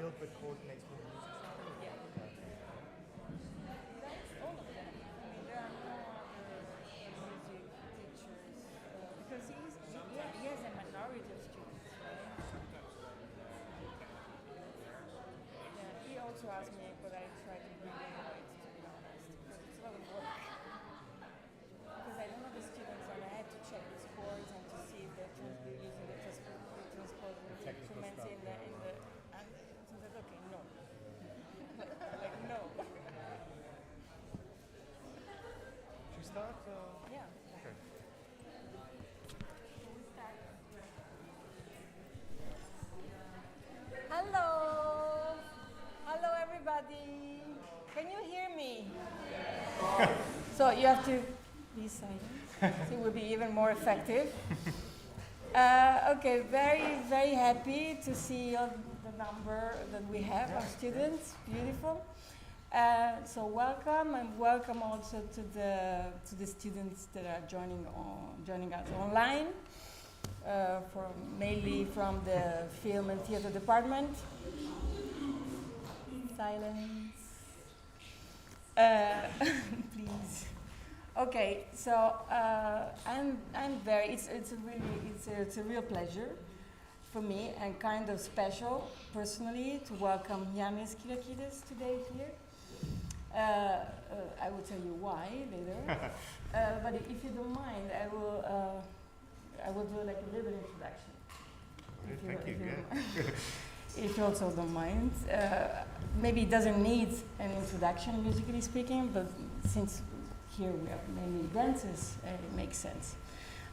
field but coordinates more music stuff? Yeah. That's all of them. I mean, there are no other music teachers because he has a minority of students, right? Yeah, he also asked me, but I tried to bring it right, to be honest, because it's a lot of work. Because I don't know the students, and I had to check the scores and to see if they're using the transport instruments stuff, in the and so I said, okay, no, like no. Should we start? Yeah. Okay. Hello, hello everybody. Can you hear me? So you have to be silent. So it will be even more effective. Okay, very, very happy to see all the number that we have of students. Beautiful. So welcome, and welcome also to the students that are joining us online, mainly from the film and theater department. Silence. Please. Okay, so I'm very. It's a real pleasure for me and kind of special personally to welcome Yannis Kyriakides today here. I will tell you why later. But if you don't mind, I will do like a little introduction. Thank you. If you also don't mind. Maybe it doesn't need an introduction, musically speaking, but since here we are mainly dancers, it makes sense,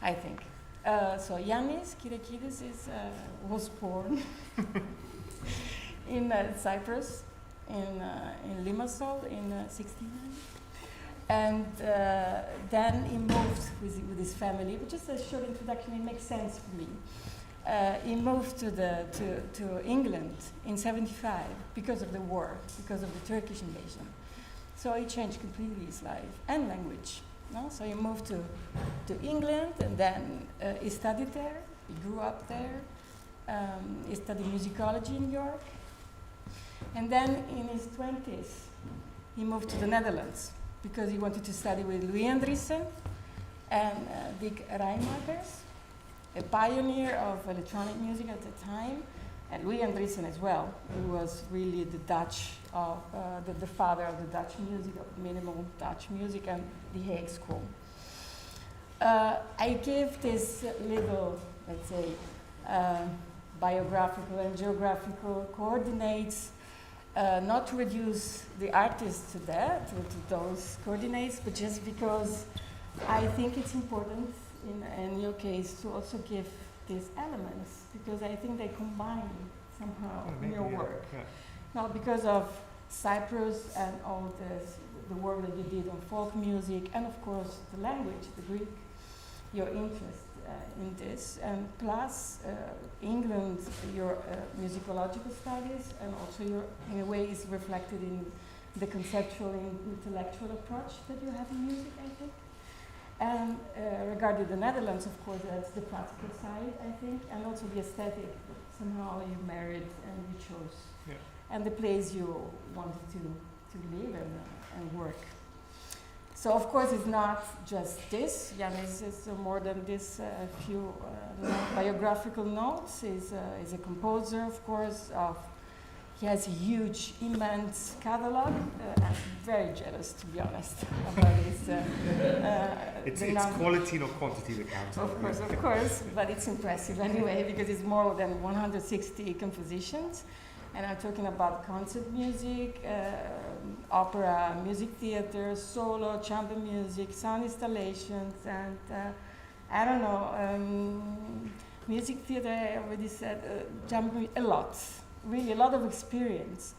I think. So Yannis Kyriakides was born in Cyprus, in Limassol in '69. And then he moved with his family, but just a short introduction, it makes sense for me. He moved to England in '75 because of the war, because of the Turkish invasion. So he changed completely his life and language. No? So he moved to England, and then he studied there. He grew up there. He studied musicology in New York. And then in his 20s, he moved to the Netherlands because he wanted to study with Louis Andriessen and Dick Rijmakers, a pioneer of electronic music at the time, and Louis Andriessen as well, who was really the Dutch of the father of the Dutch music, of minimal Dutch music, and the Hague School. I give this little, let's say, biographical and geographical coordinates, not to reduce the artist to that, to those coordinates, but just because I think it's important in your case to also give these elements, because I think they combine somehow in your work. Yeah. Not because of Cyprus and all the work that you did on folk music, and of course the language, the Greek, your interest in this, and plus England, your musicological studies, and also your, in a way, is reflected in the conceptual and intellectual approach that you have in music, I think. And regarding the Netherlands, of course, that's the practical side, I think, and also the aesthetic. Somehow you married and you chose, and the place you wanted to live and work. So, of course, it's not just this. Yannis is more than this few biographical notes. He's a composer, of course, he has a huge, immense catalog. I'm very jealous, to be honest, about his. It's quality, not quantity that counts. Of course, but it's impressive anyway, because it's more than 160 compositions. And I'm talking about concert music, opera, music theater, solo, chamber music, sound installations, and I don't know, music theater, I already said, chamber, a lot. Really a lot of experience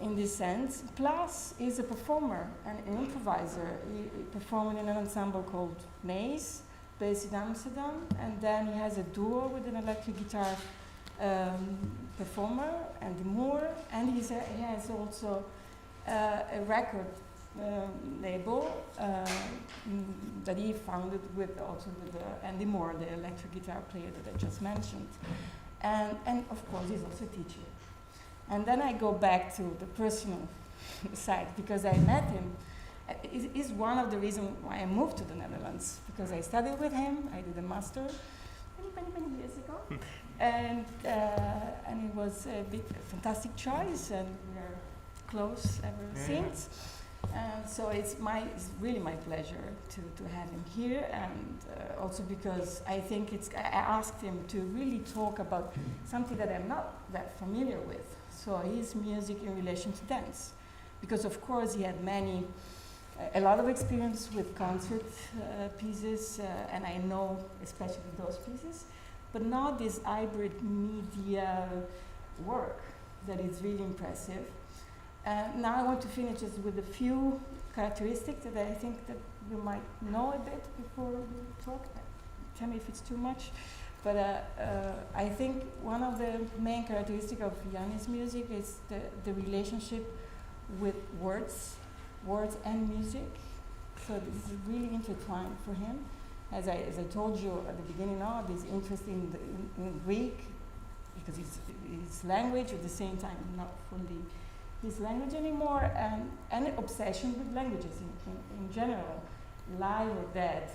in this sense. Plus, he's a performer and an improviser. He performed in an ensemble called Maze, based in Amsterdam, and then he has a duo with an electric guitar performer, Andy Moore, and he has also a record label that he founded with Andy Moore, the electric guitar player that I just mentioned. And of course, he's also a teacher. And then I go back to the personal side, because I met him. It is one of the reasons why I moved to the Netherlands, because I studied with him. I did a master many years ago, and it was a fantastic choice, and we are close ever since. And so it's really my pleasure to have him here, and also because I think I asked him to really talk about something that I'm not that familiar with. So his music in relation to dance, because of course he had a lot of experience with concert pieces, and I know especially those pieces, but now this hybrid media work that is really impressive. Now I want to finish just with a few characteristics that I think that you might know a bit before we talk. Tell me if it's too much. But I think one of the main characteristics of Yannis' music is the relationship with words and music. So this is really intertwined for him. As I told you at the beginning, this interest in Greek, because it's his language, at the same time not fully his language anymore, and an obsession with languages in general, live or dead,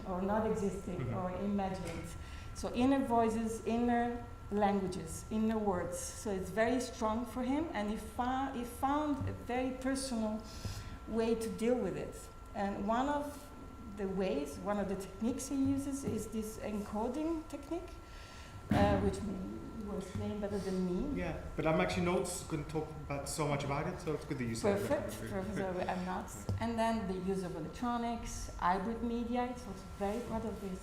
or not existing, or imagined. So inner voices, inner languages, inner words. So it's very strong for him, and he found a very personal way to deal with it. And one of the techniques he uses is this encoding technique, which you will explain better than me. Yeah, but I'm actually not going to talk about so much about it, so it's good that you said Perfect, so I'm not. And then the use of electronics, hybrid media, it's also very part of his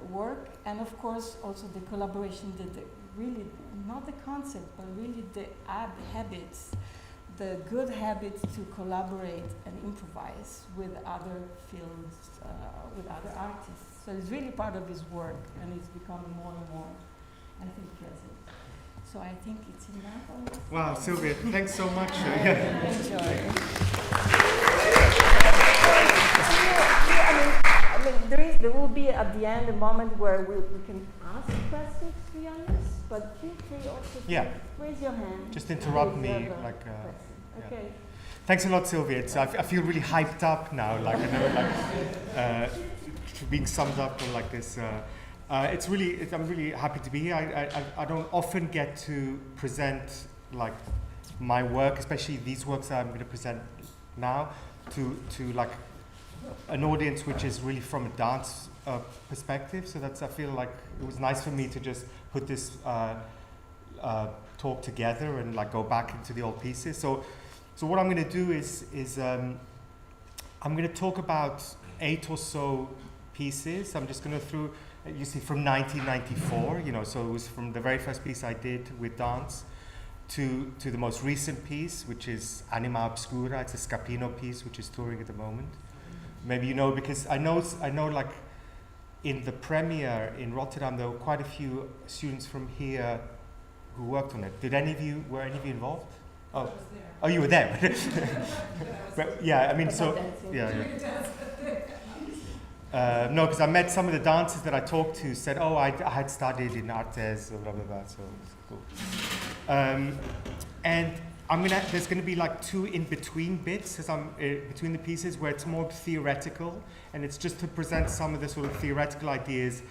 work. And of course, also the collaboration, really, not the concept, but really the habits, the good habits to collaborate and improvise with other fields, with other artists. So it's really part of his work, and it's becoming more and more, I think, present. So I think it's enough on this. Wow, Sylvia, thanks so much. Enjoy. There will be at the end a moment where we can ask questions to Yannis, but feel free also to raise your hand. Just interrupt me, Okay. Thanks a lot, Sylvia. I feel really hyped up now, being summed up like this. I'm really happy to be here. I don't often get to present like my work, especially these works that I'm going to present now, to like an audience which is really from a dance perspective. So I feel like it was nice for me to just put this talk together and like go back into the old pieces. So what I'm going to do is I'm going to talk about 8 or so pieces. I'm just going to through, you see, from 1994, so it was from the very first piece I did with dance to the most recent piece, which is Anima Obscura. It's a Scapino piece, which is touring at the moment. Maybe you know, because I know like in the premiere in Rotterdam, there were quite a few students from here who worked on it. Were any of you involved? Oh, you were there. But, yeah, I mean, so no, because I met some of the dancers that I talked to. Said, I had studied in Artes or blah blah blah. So it's cool. And there's gonna be like 2 in between bits as I'm between the pieces where it's more theoretical, and it's just to present some of the sort of theoretical ideas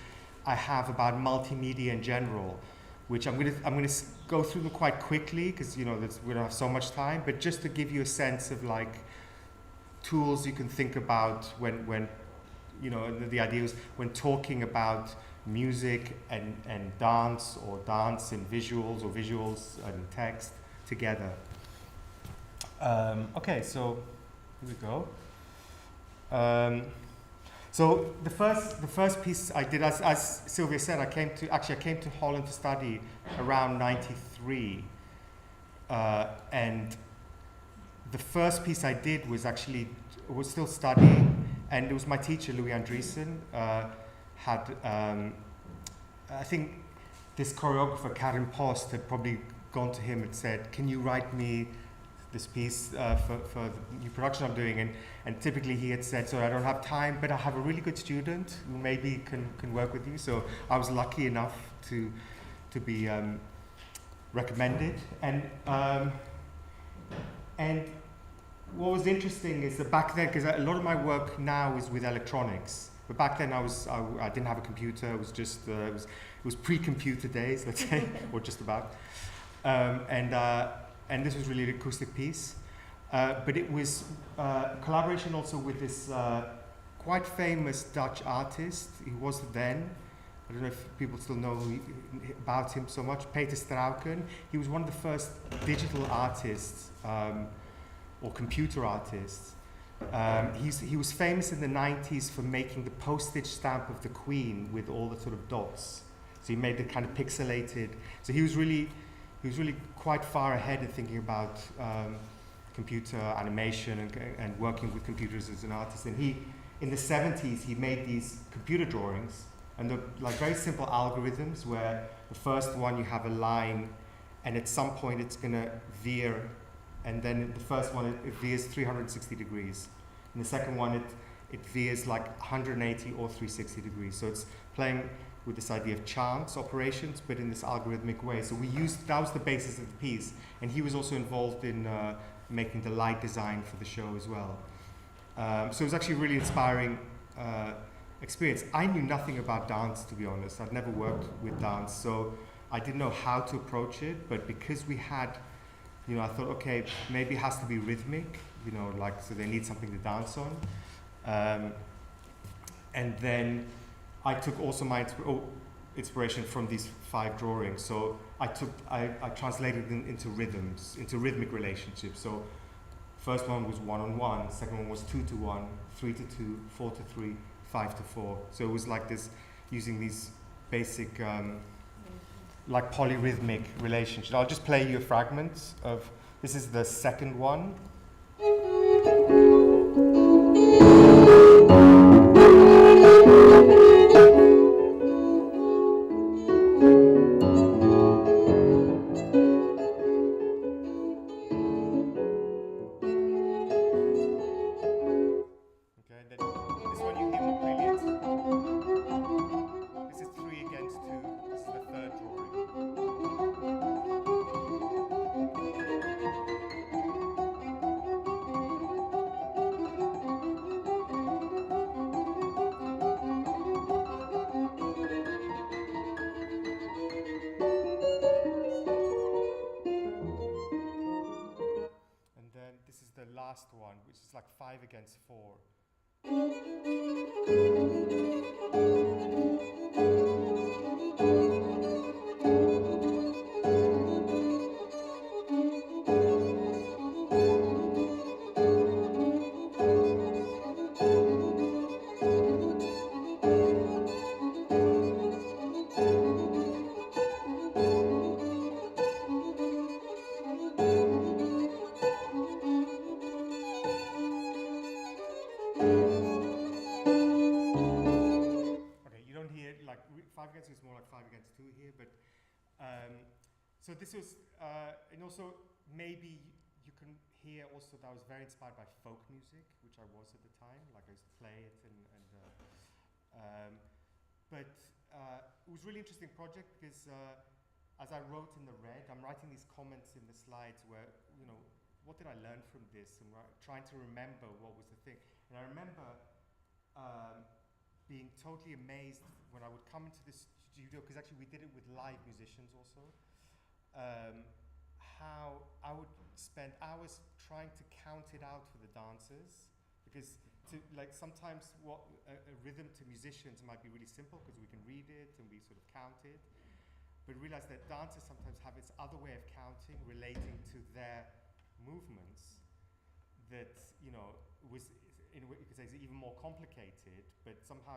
I have about multimedia in general, which I'm gonna go through them quite quickly because we don't have so much time, but just to give you a sense of like tools you can think about when the idea is when talking about music and dance, or dance and visuals, or visuals and text together. Okay, so here we go. So the first piece I did, as Sylvia said, I came to Holland to study around '93, and the first piece I did was still studying, and it was my teacher Louis Andriessen I think this choreographer Karen Post had probably gone to him and said, "Can you write me this piece for the new production I'm doing?" And typically he had said, "So I don't have time, but I have a really good student who maybe can work with you." So I was lucky enough to be recommend it. And what was interesting is that back then, because a lot of my work now is with electronics, but back then I didn't have a computer. It was just it was pre-computer days, let's say, or just about. And this was really an acoustic piece, but it was collaboration also with this quite famous Dutch artist. He was then. I don't know if people still know about him so much. Peter Strauken. He was one of the first digital artists or computer artists. He was famous in the 90s for making the postage stamp of the Queen with all the sort of dots. So he made it kind of pixelated. So he was really quite far ahead in thinking about computer animation and working with computers as an artist. And in the 70s, he made these computer drawings, and they're like very simple algorithms where the first one you have a line, and at some point it's gonna veer, and then the first one it veers 360 degrees. And the second one it veers like 180 or 360 degrees. So it's playing with this idea of chance operations, but in this algorithmic way. So that was the basis of the piece. And he was also involved in making the light design for the show as well. So it was actually a really inspiring experience. I knew nothing about dance, to be honest. I'd never worked with dance, so I didn't know how to approach it. But because we had, I thought, okay, maybe it has to be rhythmic, so they need something to dance on. And then I took also my inspiration from these 5 drawings. So I translated them into rhythms, into rhythmic relationships. So first one was 1-on-1, second one was 2-to-1, 3-to-2, 4-to-3, 5-to-4. So it was like this, using these basic like polyrhythmic relationships. I'll just play you a fragment of, this is the second one. Last one, which is like 5 against 4. Is more like 5 against 2 here, but so this was, and also maybe you can hear also that I was very inspired by folk music, which I was at the time, like I used to play it, but it was a really interesting project because as I wrote in the red, I'm writing these comments in the slides where, what did I learn from this, and trying to remember what was the thing. And I remember being totally amazed when I would come into this studio, because actually we did it with live musicians also, how I would spend hours trying to count it out for the dancers, because sometimes what a rhythm to musicians might be really simple because we can read it and we sort of count it, but realize that dancers sometimes have this other way of counting relating to their movements that was in a way, because it's even more complicated, but somehow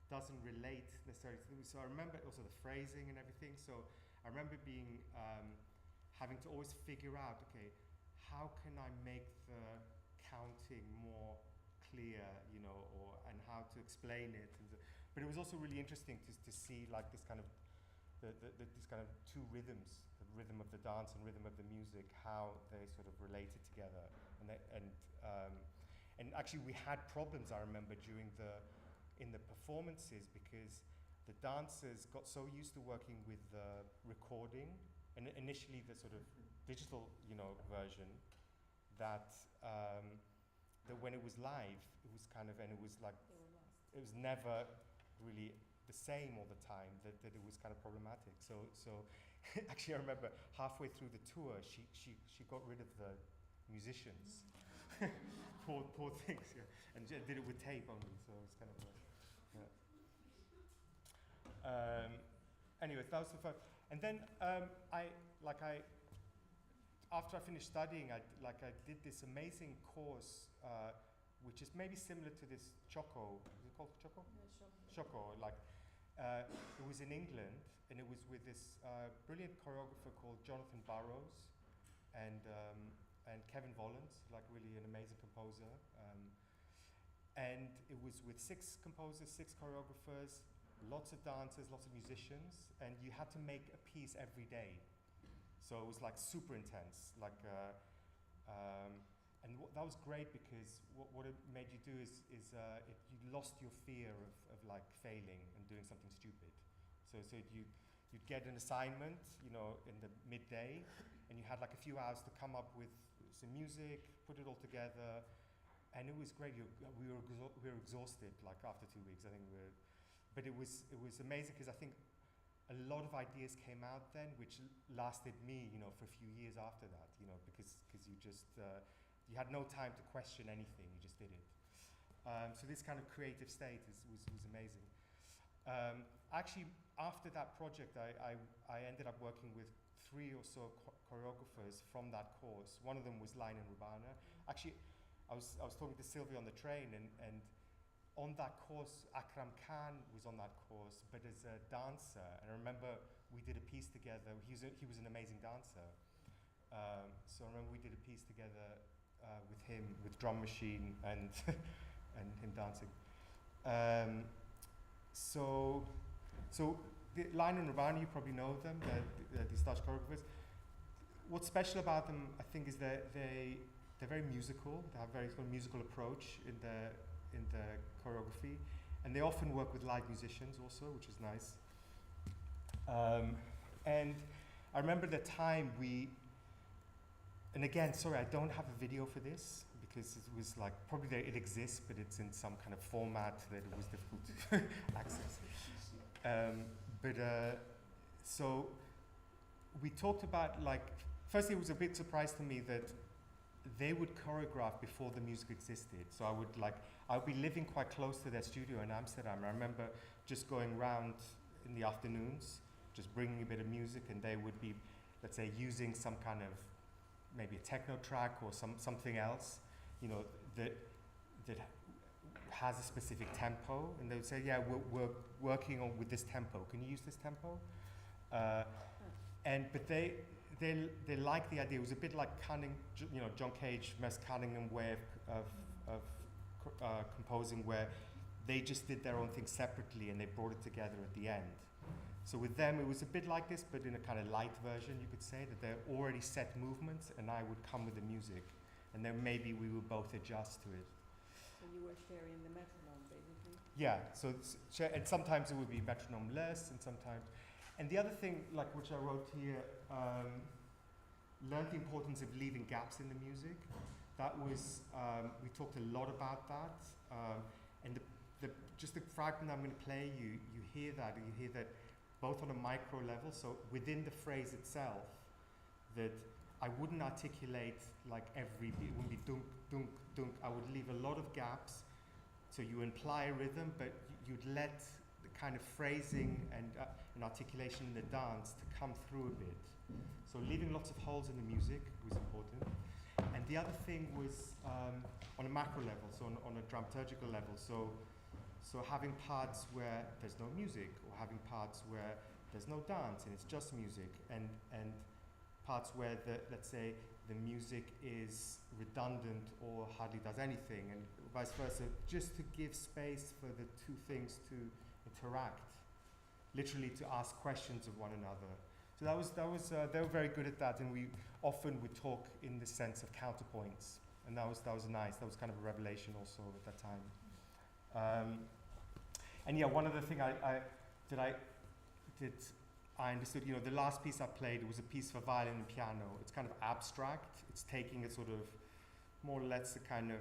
doesn't relate necessarily to them. So I remember also the phrasing and everything. So I remember being having to always figure out, okay, how can I make the counting more clear, and how to explain it. But it was also really interesting to see like this kind of these kind of 2 rhythms, the rhythm of the dance and rhythm of the music, how they sort of related together. And actually we had problems, I remember, in the performances, because the dancers got so used to working with recording, and initially the sort of digital, version, that that when it was live, it was kind of, and it was like, it was never really the same all the time, that it was kind of problematic. So actually I remember halfway through the tour, she got rid of the musicians. poor things, yeah. And did it with tape only, so it was kind of, anyway, that was the fun. And then after I finished studying, I did this amazing course, which is maybe similar to this Choco. Is it called Choco? Yeah, Choco. It was in England, and it was with this brilliant choreographer called Jonathan Burrows, and Kevin Volans, like really an amazing composer. And it was with 6 composers, 6 choreographers, lots of dancers, lots of musicians, and you had to make a piece every day. So it was like super intense, and that was great, because what it made you do is you lost your fear of like failing and doing something stupid. So you'd get an assignment, in the midday, and you had like a few hours to come up with some music, put it all together, and it was great. We were exhausted like after 2 weeks. I think but it was amazing, because I think a lot of ideas came out then, which lasted me, for a few years after that, because you just you had no time to question anything, you just did it. So this kind of creative state was amazing. Actually, after that project, I ended up working with 3 or so choreographers from that course. One of them was Line and Rubana. Actually, I was talking to Sylvia on the train, and on that course, Akram Khan was on that course, but as a dancer. And I remember we did a piece together. He was an amazing dancer. So I remember we did a piece together with him, with drum machine and and him dancing. So the Line and Ravani, you probably know them, these Dutch choreographers. What's special about them, I think, is that they're very musical. They have a very sort of musical approach in the choreography, and they often work with live musicians also, which is nice. And I remember the time and again, sorry, I don't have a video for this, because it was like, probably it exists, but it's in some kind of format that it was difficult to access. So we talked about, firstly, it was a bit surprised to me that they would choreograph before the music existed. So I would be living quite close to their studio in Amsterdam. I remember just going around in the afternoons, just bringing a bit of music, and they would be, let's say, using some kind of, maybe a techno track or something else, that has a specific tempo, and they would say, yeah, we're working on with this tempo. Can you use this tempo? But they like the idea. It was a bit like John Cage, Merce Cunningham way of composing, where they just did their own thing separately and they brought it together at the end. So with them, it was a bit like this, but in a kind of light version, you could say, that they're already set movements, and I would come with the music, and then maybe we would both adjust to it. So you were sharing the metronome, basically? Yeah, and sometimes it would be metronome less, and sometimes. And the other thing, which I wrote here, learned the importance of leaving gaps in the music. That was, we talked a lot about that. And just the fragment I'm going to play you hear that both on a micro level, so within the phrase itself, that I wouldn't articulate every beat. It wouldn't be dunk, dunk, dunk. I would leave a lot of gaps, so you imply a rhythm, but you'd let the kind of phrasing and articulation in the dance to come through a bit. So leaving lots of holes in the music was important. And the other thing was on a macro level, so on a dramaturgical level. So having parts where there's no music, or having parts where there's no dance and it's just music, and parts where let's say the music is redundant or hardly does anything, and vice versa, just to give space for the two things to interact, literally to ask questions of one another. So they were very good at that, and we often would talk in the sense of counterpoints, and that was nice. That was kind of a revelation also at that time. And yeah, one other thing did I understood, you know, the last piece I played was a piece for violin and piano. It's kind of abstract. It's taking a sort of, more or less a kind of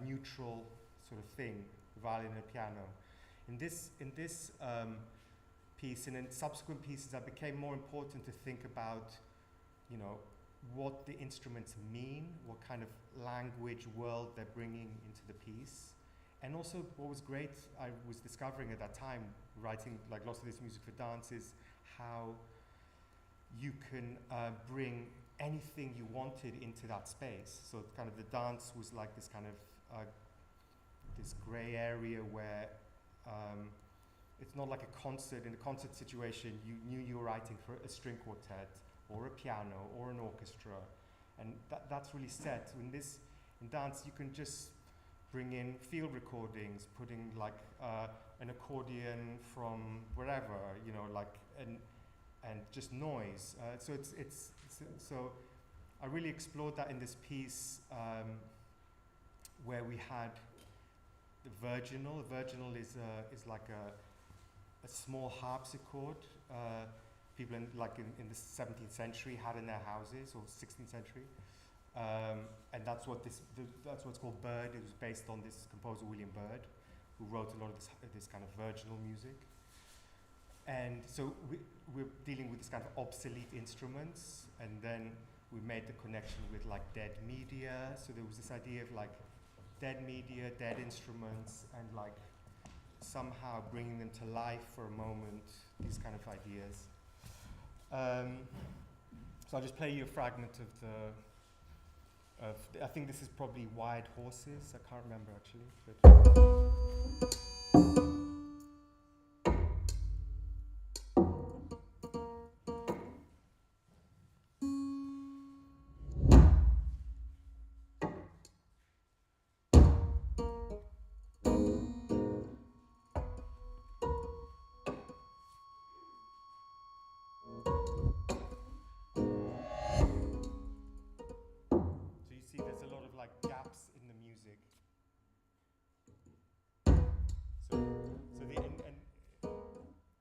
neutral sort of thing, violin and piano. In this piece and in subsequent pieces, it became more important to think about, you know, what the instruments mean, what kind of language, world they're bringing into the piece. And also what was great, I was discovering at that time, writing like lots of this music for dance, is how you can bring anything you wanted into that space. So kind of the dance was like this kind of this gray area where it's not like a concert. In a concert situation, you knew you were writing for a string quartet or a piano or an orchestra, and that's really set. In dance, you can just bring in field recordings, putting like an accordion from wherever, you know, like and just noise. So I really explored that in this piece where we had the virginal. A virginal is like a small harpsichord. People in the 17th century had in their houses, or 16th century. And that's what's called Byrd. It was based on this composer William Byrd, who wrote a lot of this kind of virginal music. And so we're dealing with this kind of obsolete instruments, and then we made the connection with like dead media. So there was this idea of like dead media, dead instruments, and like somehow bringing them to life for a moment, these kind of ideas. So I'll just play you a fragment of I think this is probably Wild Horses. I can't remember actually. But see there's a lot of like gaps in the music.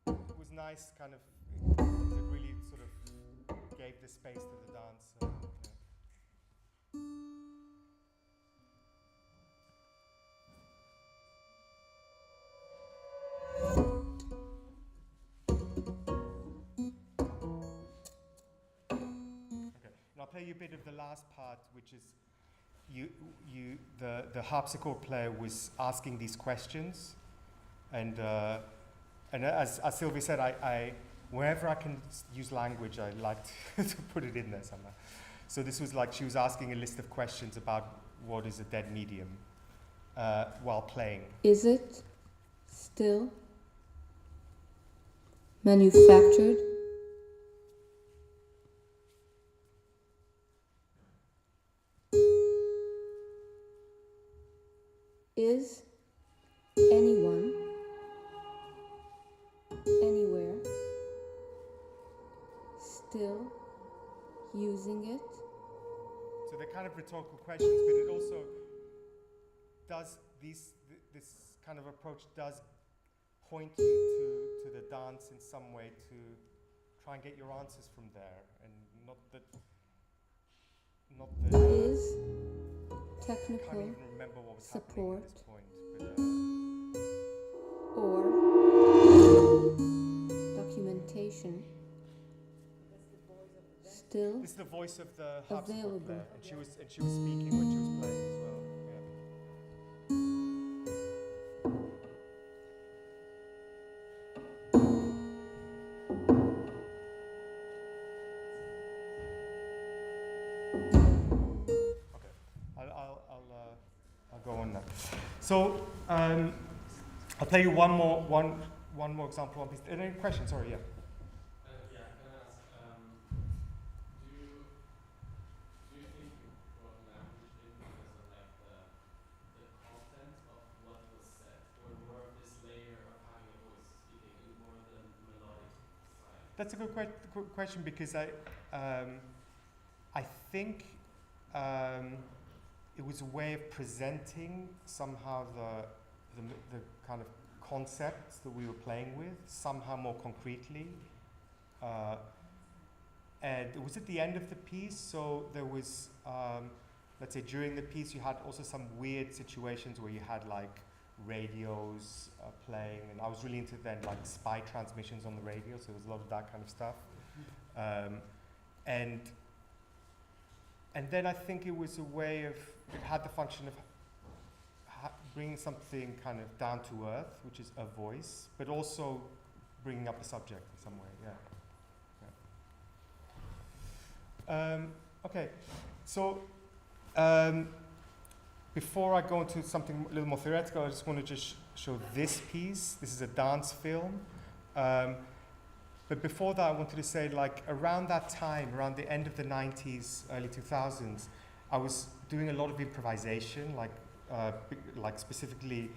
So it was nice, kind of, it really sort of gave the space to the dance. I'll play you a bit of the last part, which is the harpsichord player was asking these questions, and as Sylvia said, I wherever I can use language, I like to put it in there somehow. So this was like she was asking a list of questions about what is a dead medium while playing. Is it still manufactured? Is anyone, anywhere, still using it? So they're kind of rhetorical questions, but it also does this kind of approach does point you to the dance in some way to try and get your answers from there, and not that. Is I technical can't even remember what was happening support at this point. But, or documentation still this is the voice of the harpsichord available. player, and she was speaking when she was playing as well. I'll go on now. So I'll play you one more example. One piece. Any questions? Sorry, yeah. Yeah, can I ask? Do you think you brought language in because of like the content of what was said, or more of this layer of having a voice speaking, and more of the melodic side? That's a good question, because I think it was a way of presenting somehow the kind of concepts that we were playing with, somehow more concretely. And it was at the end of the piece, so there was, let's say during the piece, you had also some weird situations where you had like radios playing, and I was really into then like spy transmissions on the radio, so there was a lot of that kind of stuff. And then I think it was a way of, it had the function of bringing something kind of down to earth, which is a voice, but also bringing up a subject in some way, okay, so before I go into something a little more theoretical, I just want to just show this piece. This is a dance film. But before that, I wanted to say, like, around that time, around the end of the 90s, early 2000s, I was doing a lot of improvisation, like specifically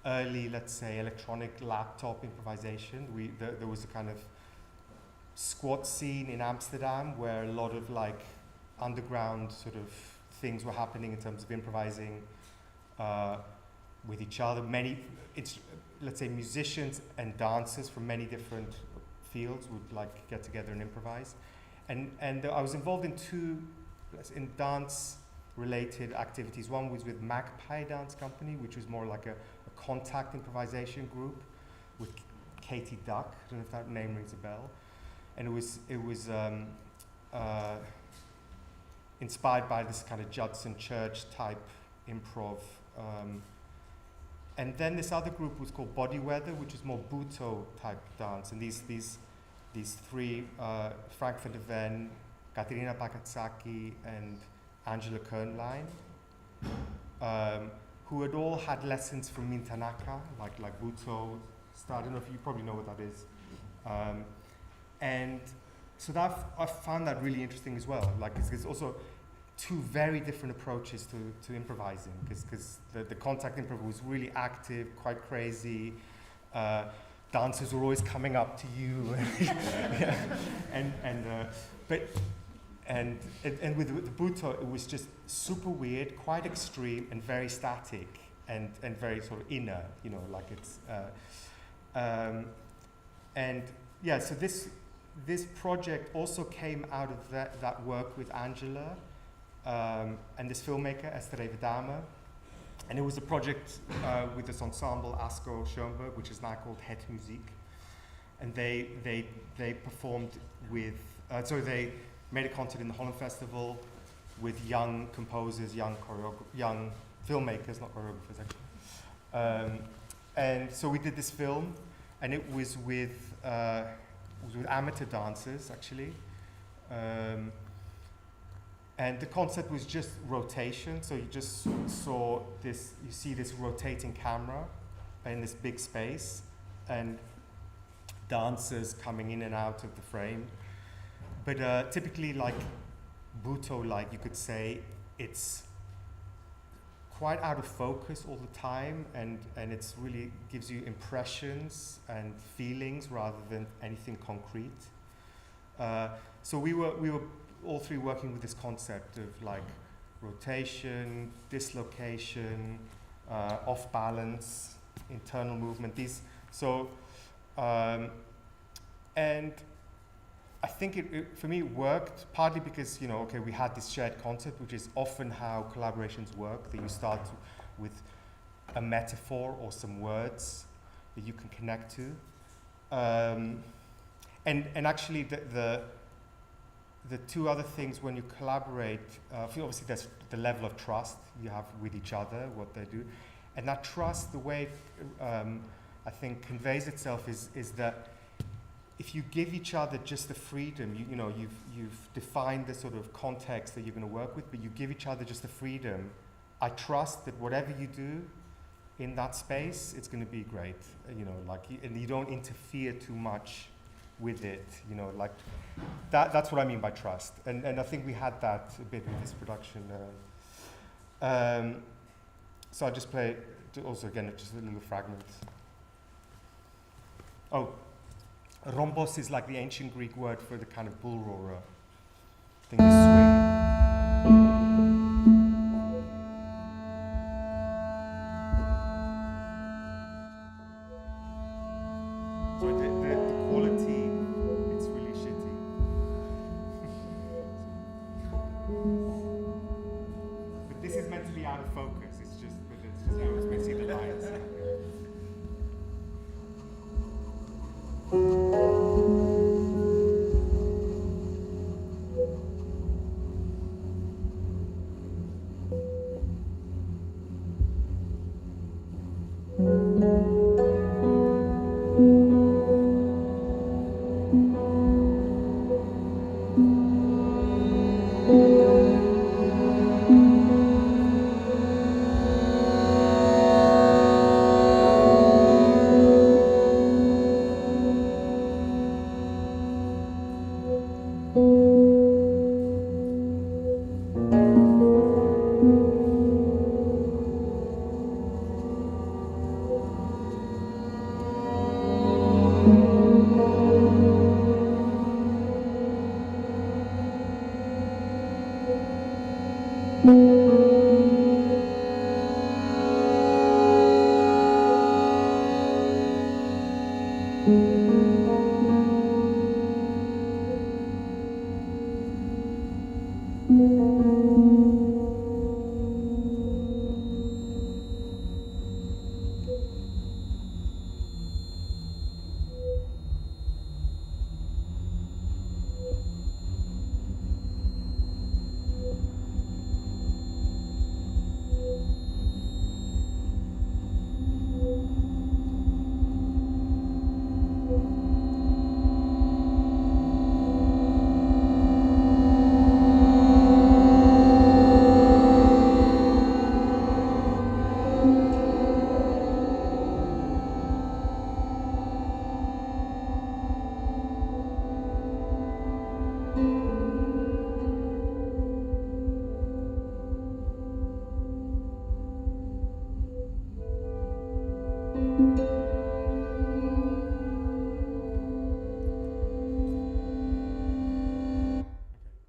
early, let's say, electronic laptop improvisation. There was a kind of squat scene in Amsterdam where a lot of like underground sort of things were happening in terms of improvising with each other. Let's say musicians and dancers from many different fields would like get together and improvise. And I was involved in two dance related activities. One was with Magpie Dance Company, which was more like a contact improvisation group with Katie Duck. I don't know if that name rings a bell. And it was inspired by this kind of Judson Church type improv. And then this other group was called Body Weather, which is more Buto type dance. And these three, Frank van der Ven, Katerina Bakatsaki, and Angela Kernlein, who had all had lessons from Min Tanaka, like Buto style. I don't know if you probably know what that is. And so I found that really interesting as well. Like, it's also two very different approaches to improvising, because the contact improv was really active, quite crazy. Dancers were always coming up to you, and with the Buto, it was just super weird, quite extreme, and very static, and very sort of inner, like it's. And yeah, so this project also came out of that work with Angela and this filmmaker, Esther Evedame. And it was a project with this ensemble, Asko Schoenberg, which is now called Het Muziek. And they performed with, they made a concert in the Holland Festival with young composers, young filmmakers, not choreographers actually. And so we did this film, and it was with amateur dancers actually. And the concept was just rotation, so you just saw this, you see this rotating camera in this big space, and dancers coming in and out of the frame. But typically, like Buto, like you could say, it's quite out of focus all the time, and it's really gives you impressions and feelings rather than anything concrete. So we were all three working with this concept of like rotation, dislocation, off balance, internal movement. And I think it for me it worked partly because we had this shared concept, which is often how collaborations work. That you start with a metaphor or some words that you can connect to, and actually the two other things when you collaborate, obviously there's the level of trust you have with each other, what they do, and that trust, the way I think conveys itself is that if you give each other just the freedom, you've defined the sort of context that you're going to work with, but you give each other just the freedom. I trust that whatever you do in that space, it's going to be great, and you don't interfere too much with it, like that's what I mean by trust, and I think we had that a bit with this production. So I'll just play also again just a little fragment. Oh, rhombos is like the ancient Greek word for the kind of bull roarer thing you swing.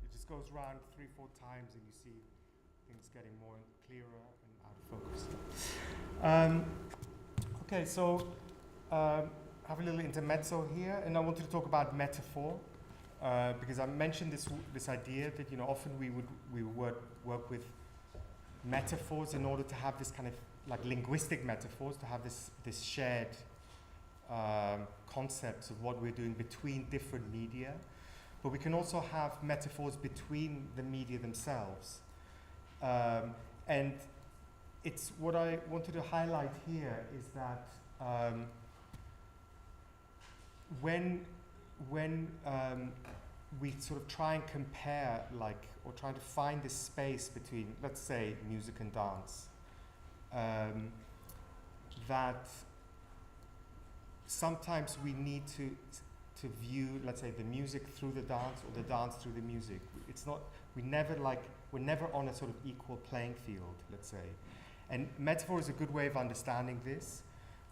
It just goes around 3-4 times and you see things getting more clearer and out of focus. Okay, so have a little intermezzo here, and I wanted to talk about metaphor because I mentioned this idea that often we would work with metaphors in order to have this kind of like linguistic metaphors, to have this shared concepts of what we're doing between different media. But we can also have metaphors between the media themselves. And it's what I wanted to highlight here is that when we sort of try and compare, or trying to find this space between, let's say, music and dance, that sometimes we need to view, let's say, the music through the dance or the dance through the music. It's not, we're never on a sort of equal playing field, let's say. And metaphor is a good way of understanding this,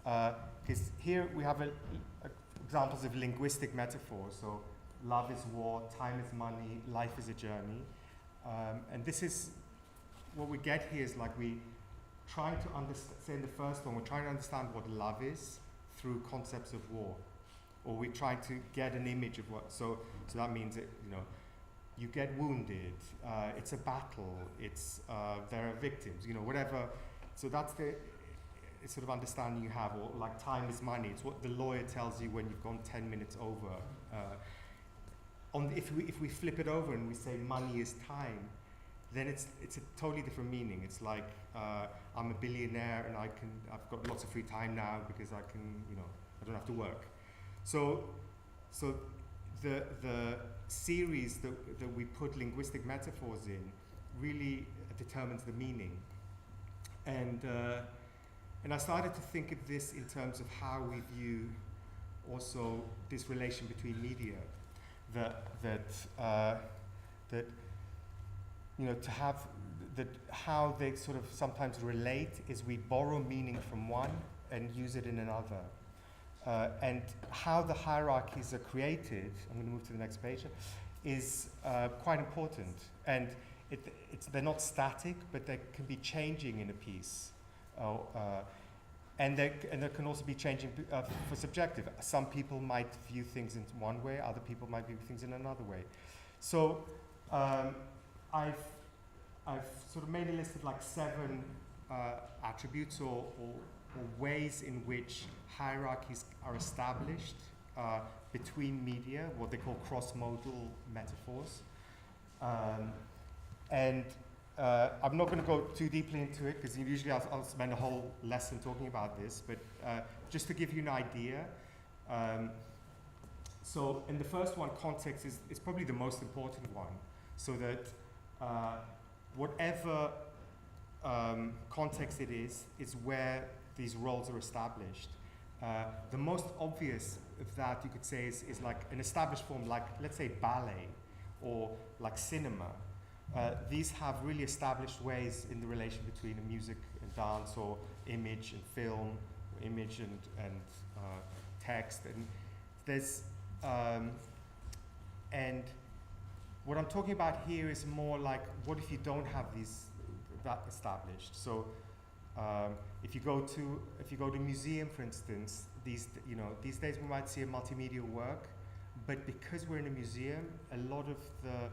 because here we have examples of linguistic metaphors. So love is war, time is money, life is a journey. And this is, what we get here is like we trying to understand, say in the first one, we're trying to understand what love is through concepts of war. Or we try to get an image of what, so that means that, you get wounded, it's a battle, there are victims, whatever. So that's the sort of understanding you have, or like time is money. It's what the lawyer tells you when you've gone 10 minutes over. If we flip it over and we say money is time, then it's a totally different meaning. It's like I'm a billionaire and I've got lots of free time now because I can, I don't have to work. So the series that we put linguistic metaphors in really determines the meaning. And I started to think of this in terms of how we view also this relation between media. How they sort of sometimes relate is we borrow meaning from one and use it in another. And how the hierarchies are created, I'm going to move to the next page, is quite important. And they're not static, but they can be changing in a piece. And there can also be changing for subjective. Some people might view things in one way, other people might view things in another way. So I've sort of made a list of like 7 attributes or ways in which hierarchies are established between media, what they call cross-modal metaphors. I'm not going to go too deeply into it, because usually I'll spend a whole lesson talking about this, but just to give you an idea. So in the first one, context is probably the most important one, so that whatever context it is where these roles are established. The most obvious of that, you could say, is like an established form, like let's say ballet or like cinema. These have really established ways in the relation between music and dance, or image and film, or image and text. And there's and what I'm talking about here is more like, what if you don't have that established? So if you go to a museum, for instance, these days we might see a multimedia work, but because we're in a museum, a lot of the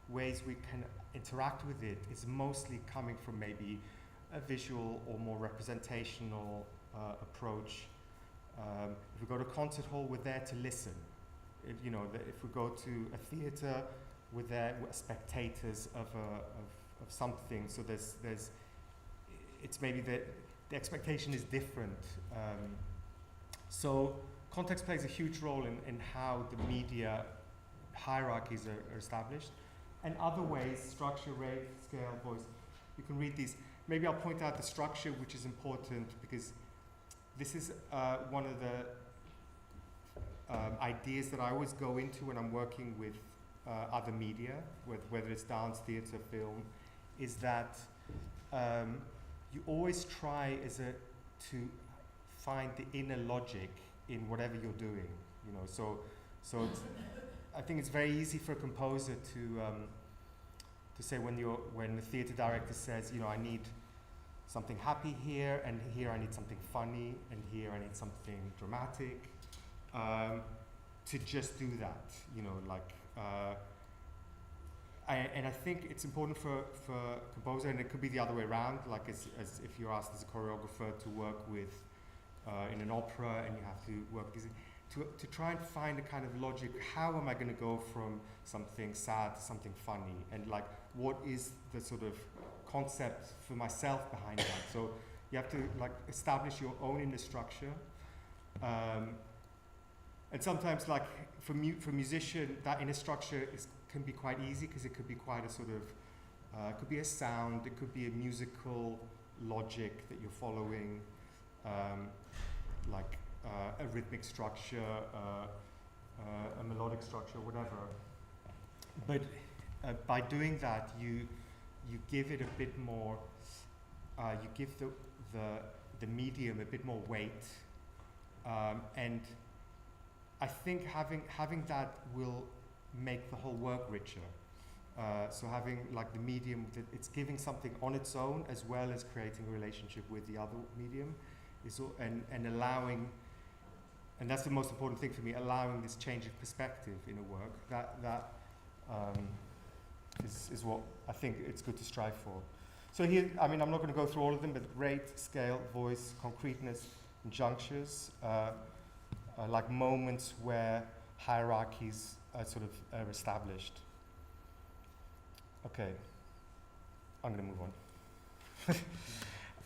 ways we can interact with it is mostly coming from maybe a visual or more representational approach. If we go to a concert hall, we're there to listen. If we go to a theatre, we're spectators of something. So it's maybe the expectation is different. So context plays a huge role in how the media hierarchies are established. And other ways, structure, rate, scale, voice, you can read these. Maybe I'll point out the structure, which is important because this is one of the ideas that I always go into when I'm working with other media, whether it's dance, theatre, film, is that you always try to find the inner logic in whatever you're doing. So I think it's very easy for a composer to say when the theatre director says, I need something happy here, and here I need something funny, and here I need something dramatic, to just do that, and I think it's important for a composer, and it could be the other way around, like as if you're asked as a choreographer to work with in an opera, and you have to work to try and find a kind of logic. How am I going to go from something sad to something funny, and what is the sort of concept for myself behind that? So you have to establish your own inner structure, and sometimes for musician, that inner structure can be quite easy because it could be quite a sort of it could be a sound, it could be a musical logic that you're following, a rhythmic structure, a melodic structure, whatever. But by doing that, you give it a bit more. You give the medium a bit more weight, and I think having that will make the whole work richer. So having the medium, that it's giving something on its own as well as creating a relationship with the other medium, and allowing. And that's the most important thing for me, allowing this change of perspective in a work. That is what I think it's good to strive for. So here, I'm not going to go through all of them, but rate, scale, voice, concreteness, and junctures, like moments where hierarchies are established. Okay, I'm going to move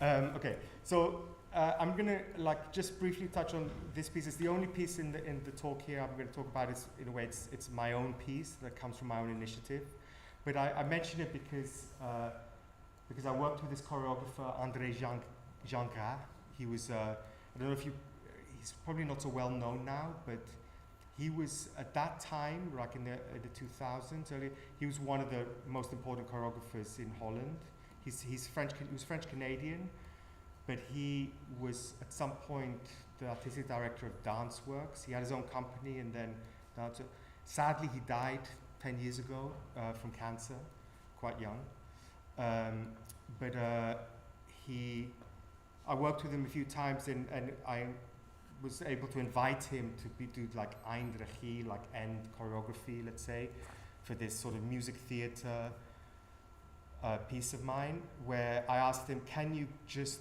on. Okay, so I'm going to just briefly touch on this piece. It's the only piece in the talk here I'm going to talk about. Is in a way it's my own piece that comes from my own initiative, but I mention it because I worked with this choreographer André Gingras. He was I don't know if he's probably not so well known now, but he was at that time, in the 2000s, early. He was one of the most important choreographers in Holland. He's French. He was French Canadian. But he was at some point the artistic director of Dance Works. He had his own company, and then sadly he died 10 years ago from cancer, quite young. But I worked with him a few times, and I was able to invite him to do Eindregie, end choreography, let's say, for this sort of music theatre piece of mine, where I asked him, can you just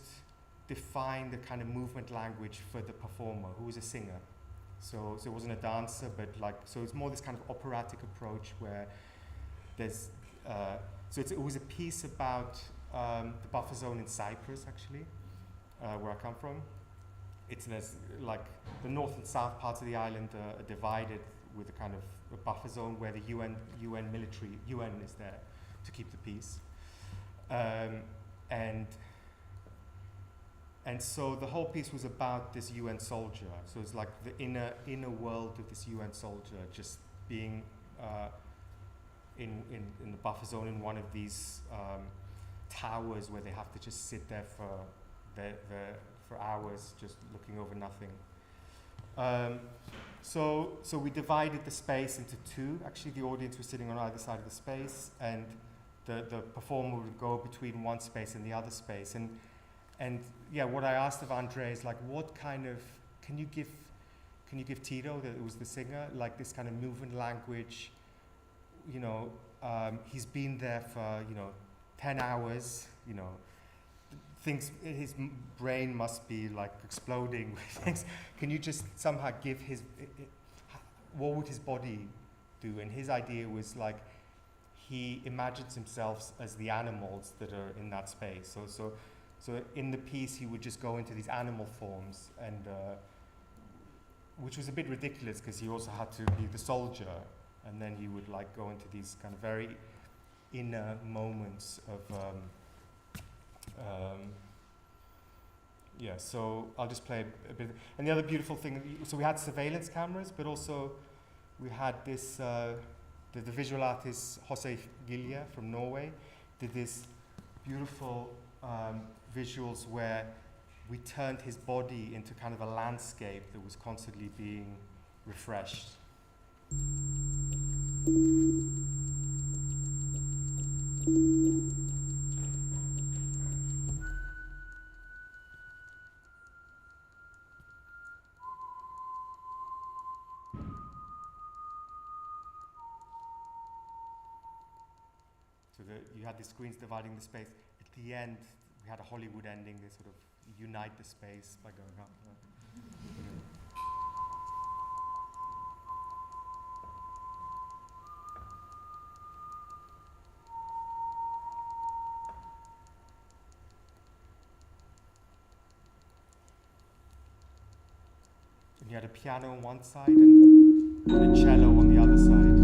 define the kind of movement language for the performer who was a singer? So it wasn't a dancer, but so it's more this kind of operatic approach where there's it was a piece about the buffer zone in Cyprus, actually, where I come from. There's the north and south parts of the island are divided with a kind of a buffer zone where the UN is there to keep the peace, and so the whole piece was about this UN soldier. So it's the inner world of this UN soldier just being in the buffer zone in one of these towers where they have to just sit there for hours, just looking over nothing. So we divided the space into two. Actually, the audience was sitting on either side of the space, and the performer would go between one space and the other space. And what I asked of Andre is what kind of can you give Tito, that was the singer, like this kind of movement language? You know, he's been there for 10 hours. You know, things. His brain must be like exploding with things. Can you just somehow give what would his body do? And his idea was like, he imagines himself as the animals that are in that space. So in the piece, he would just go into these animal forms, and which was a bit ridiculous because he also had to be the soldier, and then he would like go into these kind of very inner moments of. So I'll just play a bit. And the other beautiful thing, so we had surveillance cameras, but also we had this. The visual artist Jose Gilja from Norway did this beautiful visuals where we turned his body into kind of a landscape that was constantly being refreshed. So you had the screens dividing the space. At the end, we had a Hollywood ending. They sort of unite the space by going up. And you had a piano on one side and a cello on the other side.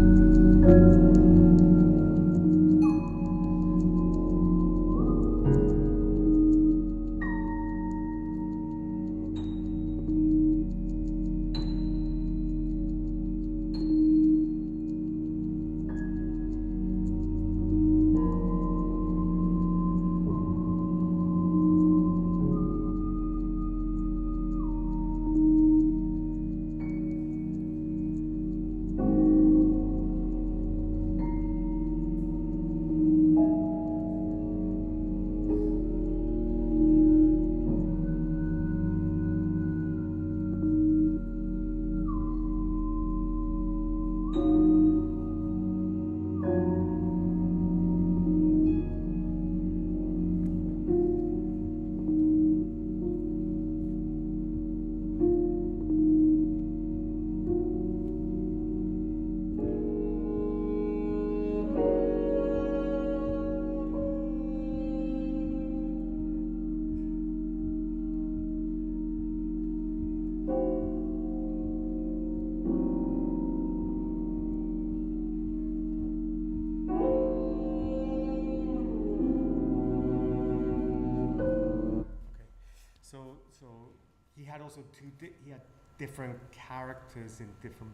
He had also he had different characters in different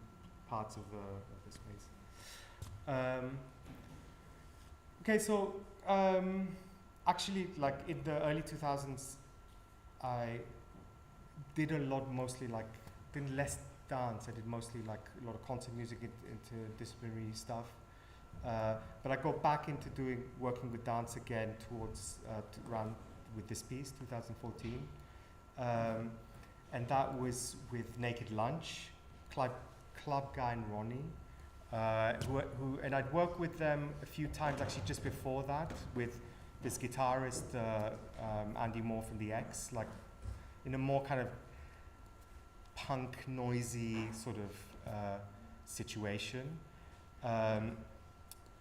parts of the space. Okay, so actually, like in the early 2000s, I did a lot, mostly like did less dance. I did mostly like a lot of concert music, interdisciplinary stuff. But I got back into working with dance again towards around with this piece, 2014. And that was with Naked Lunch, Club Guy and Ronnie, who and I'd worked with them a few times actually just before that with this guitarist Andy Moore from the X, like in a more kind of punk, noisy sort of situation.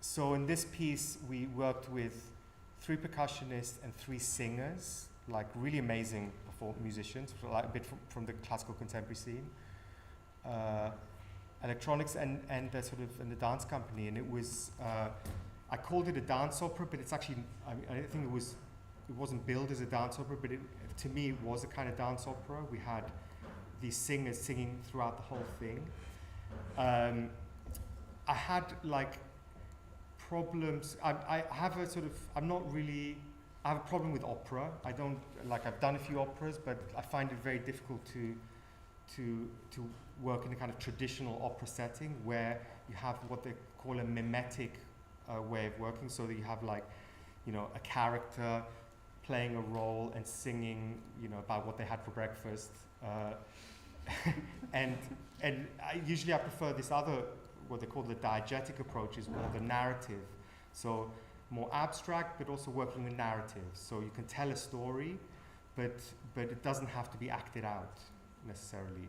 So in this piece, we worked with 3 percussionists and 3 singers, like really amazing musicians, like a bit from the classical contemporary scene, electronics and the sort of and the dance company. And it was I called it a dance opera, but it's actually I think it wasn't billed as a dance opera, but to me it was a kind of dance opera. We had these singers singing throughout the whole thing. I had like problems. I have a sort of I have a problem with opera. I don't like. I've done a few operas, but I find it very difficult to work in a kind of traditional opera setting where you have what they call a mimetic way of working. So that you have like, a character playing a role and singing, about what they had for breakfast, and usually I prefer this other, what they call the diegetic approach, is more the narrative. So more abstract, but also working with narratives. So you can tell a story, but it doesn't have to be acted out necessarily.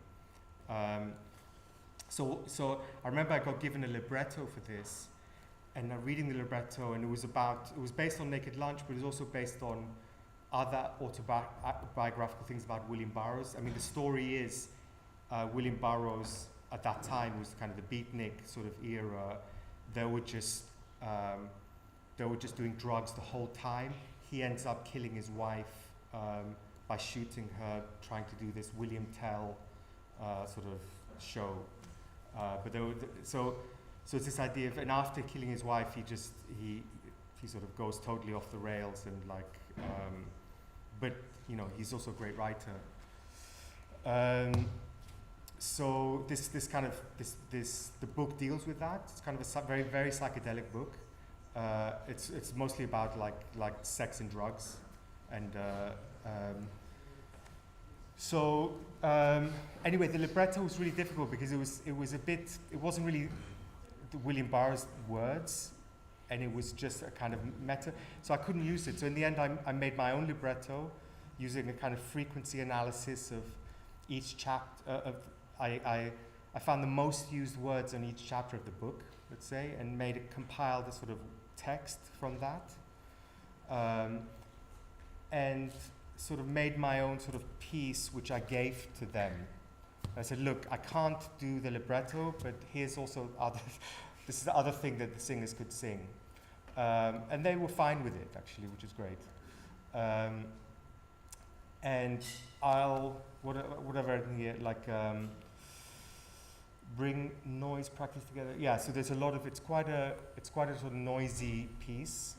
So I remember I got given a libretto for this, and I'm reading the libretto, and it was based on Naked Lunch, but it was also based on other autobiographical things about William Burroughs. I mean, the story is William Burroughs at that time was kind of the beatnik sort of era. They were just doing drugs the whole time. He ends up killing his wife by shooting her, trying to do this William Tell sort of show. But so it's this idea of, and after killing his wife, he sort of goes totally off the rails, and like, but you know, he's also a great writer. So the book deals with that. It's kind of a very, very psychedelic book. It's mostly about like sex and drugs, and anyway, the libretto was really difficult because it wasn't really the William Burroughs words, and it was just a kind of meta. So I couldn't use it. So in the end, I made my own libretto using a kind of frequency analysis of each chapter. I found the most used words on each chapter of the book, let's say, and made it compile the sort of text from that, and sort of made my own sort of piece, which I gave to them. I said, look, I can't do the libretto, but here's also this is the other thing that the singers could sing. And they were fine with it, actually, which is great. And whatever here, like, bring noise practice together. Yeah, so there's a lot of, it's quite a sort of noisy piece.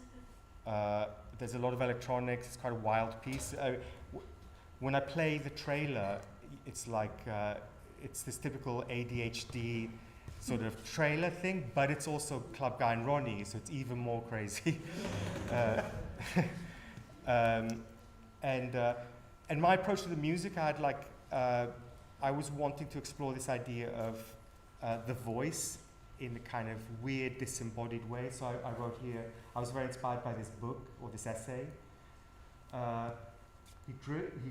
There's a lot of electronics, it's quite a wild piece. When I play the trailer, it's like, it's this typical ADHD sort of trailer thing, but it's also Club Guy and Ronnie, so it's even more crazy. And my approach to the music, I was wanting to explore this idea of the voice in a kind of weird, disembodied way. So I wrote here, I was very inspired by this book, or this essay. He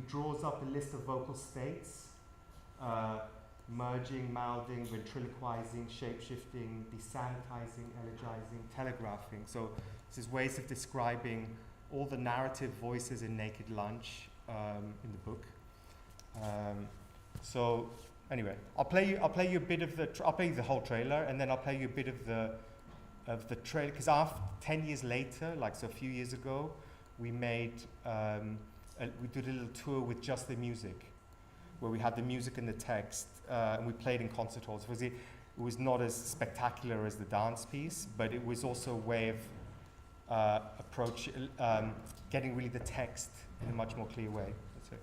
draws up a list of vocal states, merging, mouthing, ventriloquizing, shape-shifting, desanitizing, elegizing, telegraphing. So this is ways of describing all the narrative voices in Naked Lunch in the book. So anyway, I'll play you a bit of I'll play you the whole trailer, and then I'll play you a bit of the trailer, because 10 years later, like so a few years ago, we made we did a little tour with just the music, where we had the music and the text, and we played in concert halls. It was not as spectacular as the dance piece, but it was also a way of getting really the text in a much more clear way. That's it.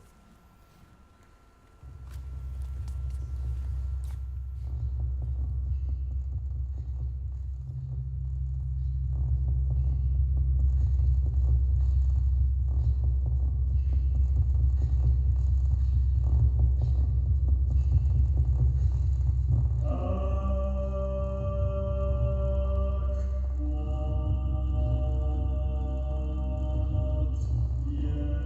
Yeah.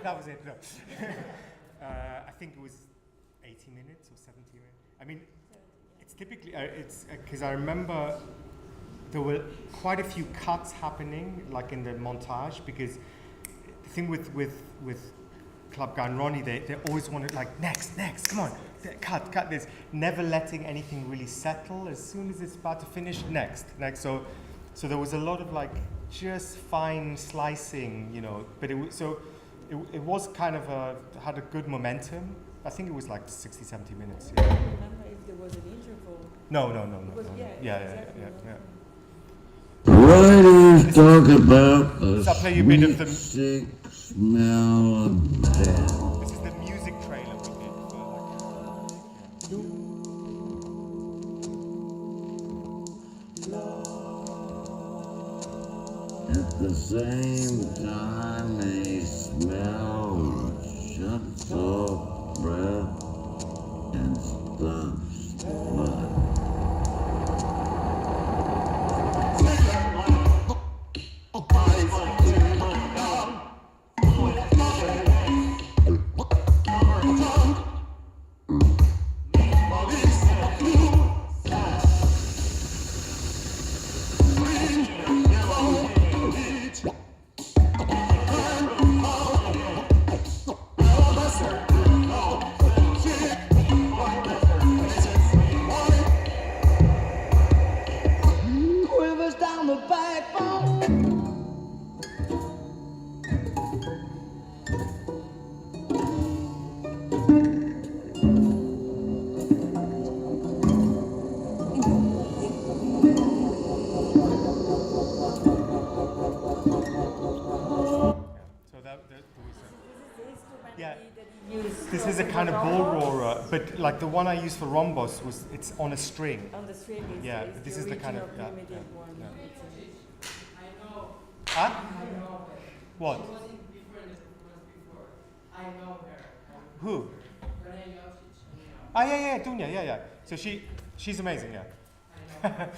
That was it. No. I think it was 80 minutes or 70 minutes. I mean, it's typically it's because I remember there were quite a few cuts happening, like in the montage, because the thing with Club Guy and Ronnie, they always wanted like next, come on, cut this, never letting anything really settle. As soon as it's about to finish, next. So there was a lot of like just fine slicing, you know. But it was kind of had a good momentum. I think it was like 60, 70 minutes. I Yeah. don't remember if there was an interval. No. It was, exactly. Yeah. Why do you talk about the So I'll play you a bit of the. sick smell of death? This is the music trailer we did for At the same time, they smell shuts off breath and stops blood. Quivers down the backbone. So there was This is the instrument Yeah. that he used. this is a kind of bull roarer, but like the one I used for Rhombos it's on a string. On the string is, Yeah, is this the is the kind of- original yeah, primitive yeah, one. yeah. It's a- I know. Huh? I know her. What? She was in before in the performance before. I know her. Who? Renee Jocic, you know. Ah, yeah, Dunya, yeah. So she's amazing, yeah. I know her.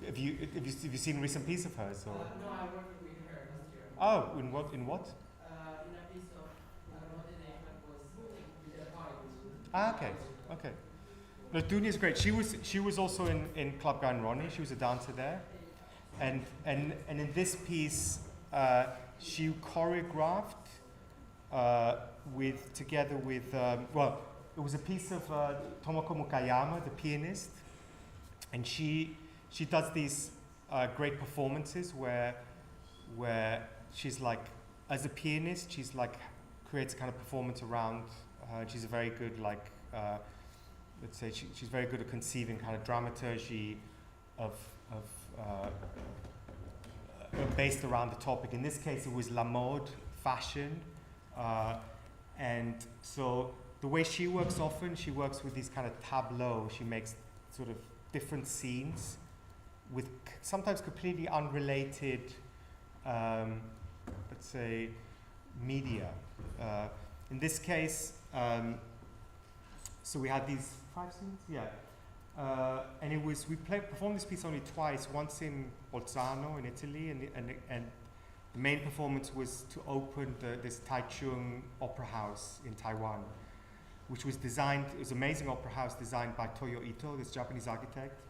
Have you seen a recent piece of hers? Or? No, I worked with her last year. Oh, in what? In a piece of, I don't know the name, but was with the pipe. Ah, okay. No, Dunya's great. She was also in Club Guy and Ronnie. She was a dancer there, and in this piece, she choreographed together with it was a piece of Tomoko Mukayama, the pianist, and she does these great performances where she's like, as a pianist, she's like creates a kind of performance around her. She's a very good let's say she's very good at conceiving kind of dramaturgy of based around the topic. In this case, it was la mode, fashion, and so the way she works often, she works with these kind of tableaux. She makes sort of different scenes with sometimes completely unrelated, let's say, media. In this case, so we had these 5 scenes, and it was performed this piece only twice. Once in Bolzano in Italy, and the main performance was to open this Taichung Opera House in Taiwan, which was designed. It was an amazing opera house designed by Toyo Ito, this Japanese architect,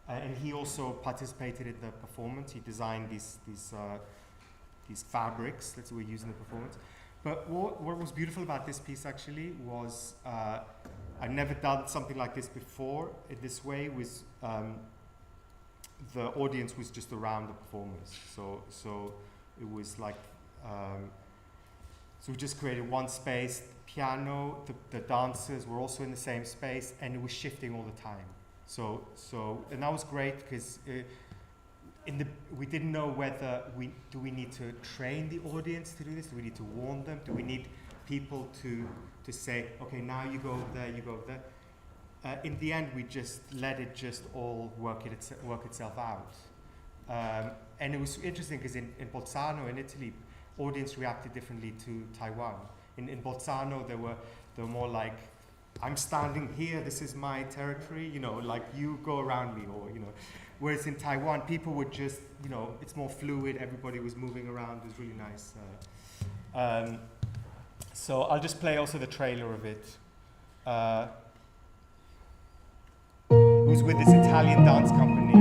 and he also participated in the performance. He designed these fabrics that we use in the performance. But what was beautiful about this piece actually was I'd never done something like this before. In this way, was the audience was just around the performers. So it was like so we just created one space. Piano, the dancers were also in the same space, and it was shifting all the time. So and that was great because. We didn't know whether we need to train the audience to do this? Do we need to warn them? Do we need people to say, okay, now you go over there, you go over there? In the end, we just let it just all work itself out. And it was interesting because in Bolzano, in Italy, audience reacted differently to Taiwan. In Bolzano, they were more like, I'm standing here, this is my territory, like you go around me, or whereas in Taiwan, people would just, it's more fluid, everybody was moving around, it was really nice. So I'll just play also the trailer of it. It was with this Italian dance company.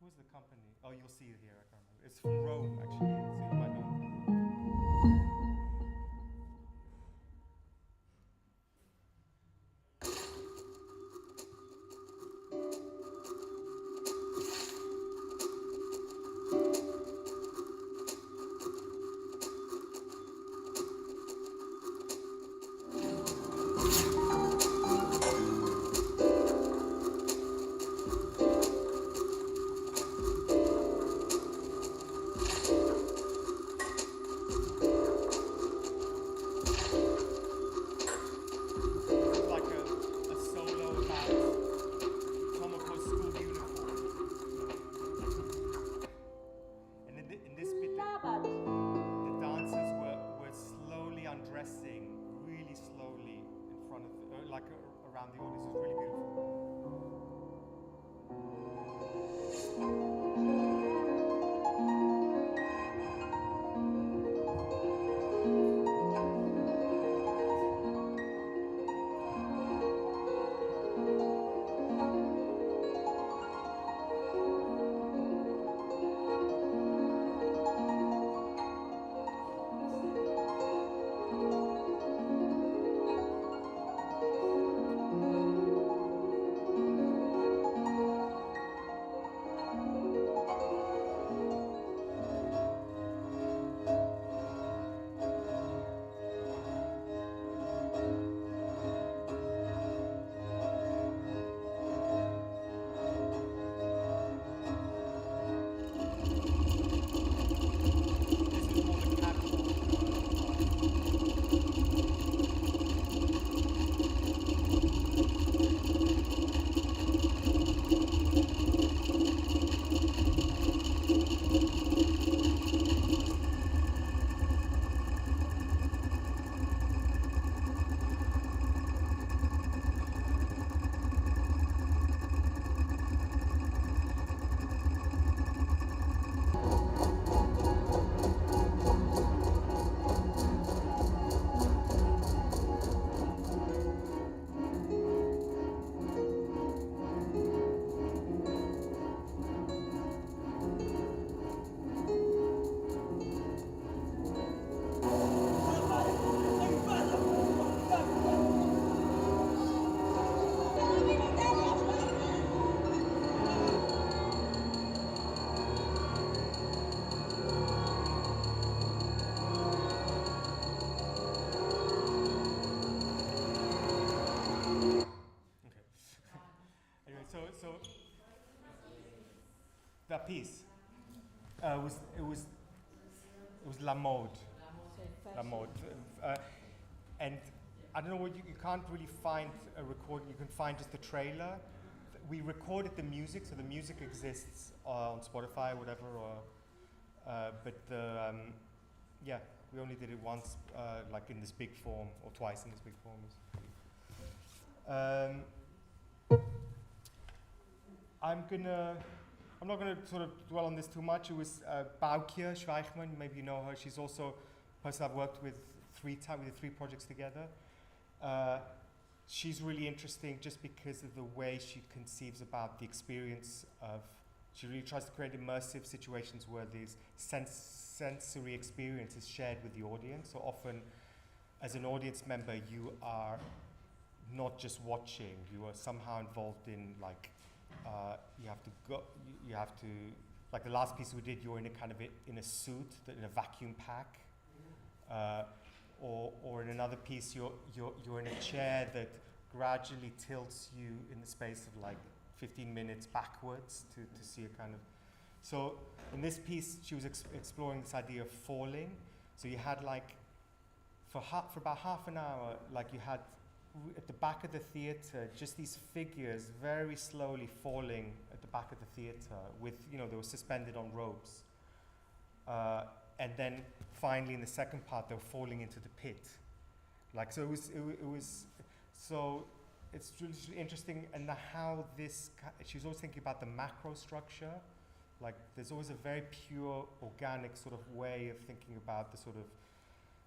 Who's the company? Oh, you'll see it here. I can't remember. It's from Rome, actually. So you might know. Around the audience. It was really So that piece it was La Mode. La Mode. And I don't know what you can't really find a recording. You can find just the trailer. We recorded the music, so the music exists on Spotify or whatever. But the yeah, we only did it once, like in this big form, or twice in this big form. I'm not gonna sort of dwell on this too much. It was Bauke Schweichmann, maybe you know her. She's also a person I've worked with we did 3 projects together. She's really interesting just because of the way she conceives about the experience of, she really tries to create immersive situations where these sensory experience is shared with the audience. So often, as an audience member, you are not just watching, you are somehow involved in, like, you have to, like the last piece we did, you're in a kind of in a suit, in a vacuum pack, or in another piece, you're in a chair that gradually tilts you in the space of like 15 minutes backwards to see a kind of. So in this piece, she was exploring this idea of falling. So you had like, for about half an hour, like you had at the back of the theater, just these figures very slowly falling at the back of the theater with, they were suspended on ropes. And then finally in the second part, they were falling into the pit. Like, so so it's really interesting, and how this, she was always thinking about the macro structure, Like there's always a very pure, organic sort of way of thinking about the sort of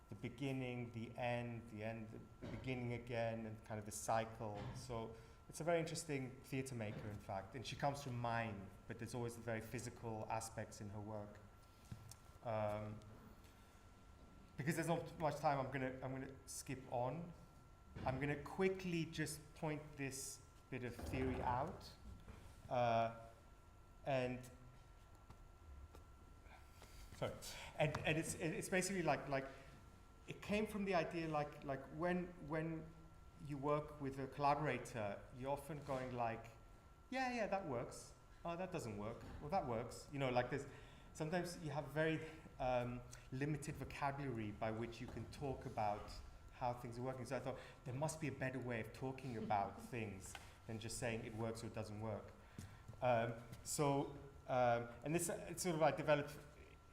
the beginning, the end, the beginning again, and kind of the cycle. So it's a very interesting theatre maker, in fact, and she comes from mime, but there's always the very physical aspects in her work. Because there's not much time, I'm gonna skip on. I'm gonna quickly just point this bit of theory out, and it's basically like it came from the idea like when you work with a collaborator, you're often going like, yeah, that works. Oh, that doesn't work. Well, that works. You know, like there's sometimes you have very limited vocabulary by which you can talk about how things are working. So I thought there must be a better way of talking about things than just saying it works or it doesn't work. And this it's sort of I developed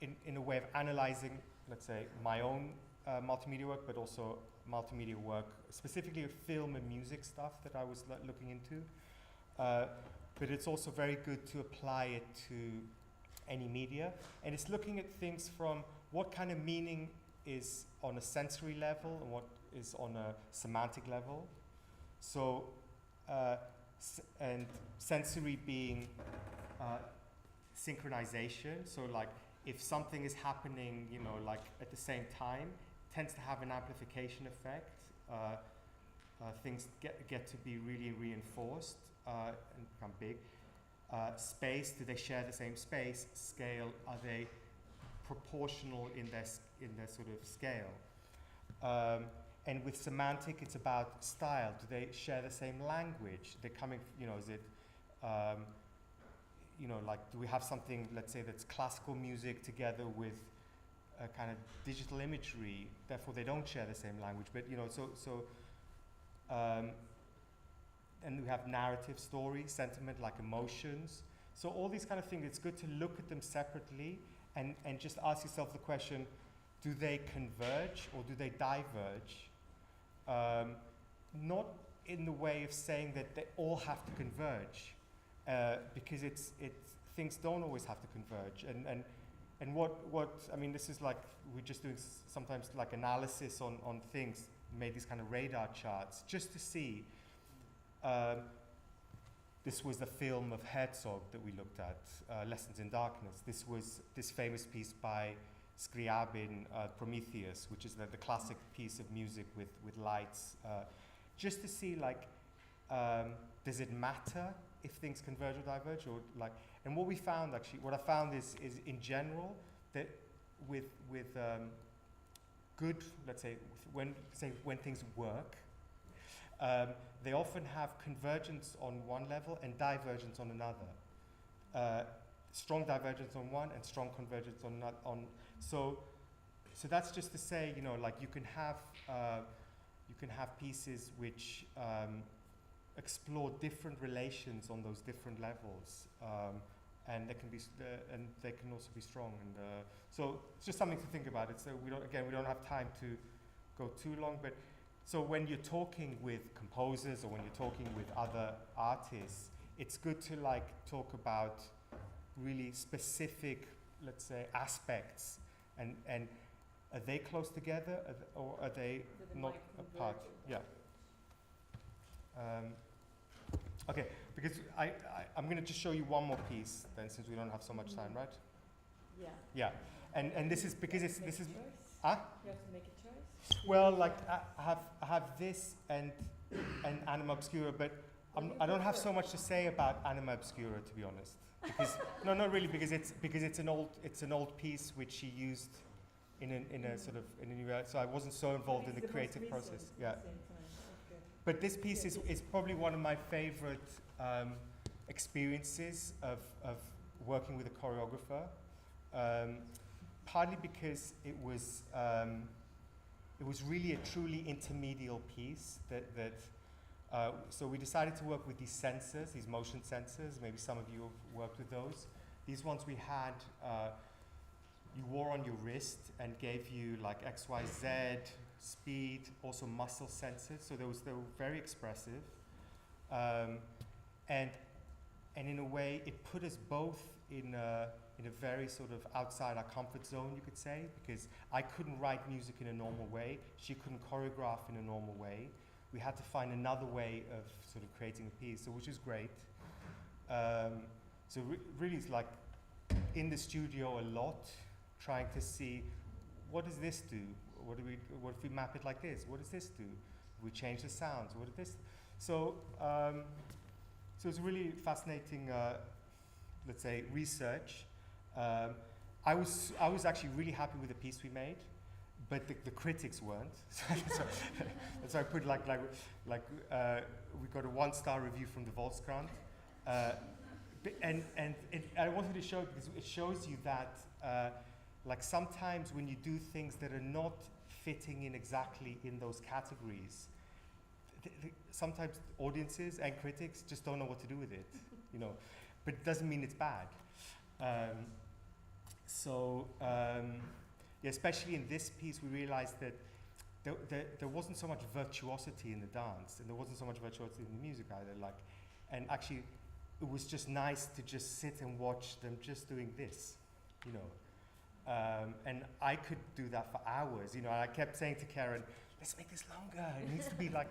in a way of analyzing, let's say, my own multimedia work, but also multimedia work, specifically film and music stuff that I was looking into. But it's also very good to apply it to any media. And it's looking at things from what kind of meaning is on a sensory level and what is on a semantic level. So, and sensory being synchronization. So like if something is happening, you know, like at the same time, tends to have an amplification effect. Things get to be really reinforced and become big. Space, do they share the same space? Scale, are they proportional in their sort of scale? And with semantic, it's about style. Do they share the same language? They're coming, you know, is it, you know, like, do we have something, let's say, that's classical music together with a kind of digital imagery? Therefore, they don't share the same language. But, you know, and we have narrative, story, sentiment, like emotions. So all these kind of things, it's good to look at them separately and just ask yourself the question, do they converge or do they diverge? Not in the way of saying that they all have to converge, because things don't always have to converge. And what I mean, this is like, we're just doing sometimes like analysis on things, made these kind of radar charts, just to see. This was the film of Herzog that we looked at, Lessons in Darkness. This was this famous piece by Scriabin, Prometheus, which is the classic piece of music with lights, just to see like, does it matter if things converge or diverge, or like? And what we found actually, what I found is in general that with good, let's say, when things work, they often have convergence on one level and divergence on another. Strong divergence on one and strong convergence on another. So that's just to say, you know, like you can have pieces which explore different relations on those different levels, and they can also be strong. And so it's just something to think about. So we don't have time to go too long, but. So when you're talking with composers or when you're talking with other artists, it's good to like talk about really specific, let's say, aspects, and are they close together or are they not apart? Yeah. Okay, because I'm going to just show you one more piece then, since we don't have so much time, right? Yeah. Yeah, and this is because this is. Huh? You have to make a choice. Well, like I have this and Anima Obscura, but I don't have so much to say about Anima Obscura, to be honest. Because no, not really, because it's an old piece which she used in a sort of in a new. So I wasn't so involved in the creative process. Yeah. Okay. But this piece is probably one of my favorite experiences of working with a choreographer. Partly because it was really a truly intermedial piece so we decided to work with these sensors, these motion sensors. Maybe some of you have worked with those. These ones we had, you wore on your wrist and gave you like X, Y, Z, speed, also muscle sensors. So they were very expressive. And and in a way, it put us both in a very sort of outside our comfort zone, you could say, because I couldn't write music in a normal way. She couldn't choreograph in a normal way. We had to find another way of sort of creating a piece, so which is great. Really, it's like in the studio a lot, trying to see what does this do? What if we map it like this? What does this do? If we change the sounds, what did this? So it's really fascinating, let's say, research. I was actually really happy with the piece we made, but the critics weren't. So I put we got a 1-star review from the Volkskrant. And I wanted to show it because it shows you that like sometimes when you do things that are not fitting in exactly in those categories, sometimes audiences and critics just don't know what to do with it, you know. But it doesn't mean it's bad. Especially in this piece, we realized that there wasn't so much virtuosity in the dance, and there wasn't so much virtuosity in the music either. And actually, it was just nice to just sit and watch them just doing this, you know. And I could do that for hours, you know. And I kept saying to Karen, let's make this longer. It needs to be like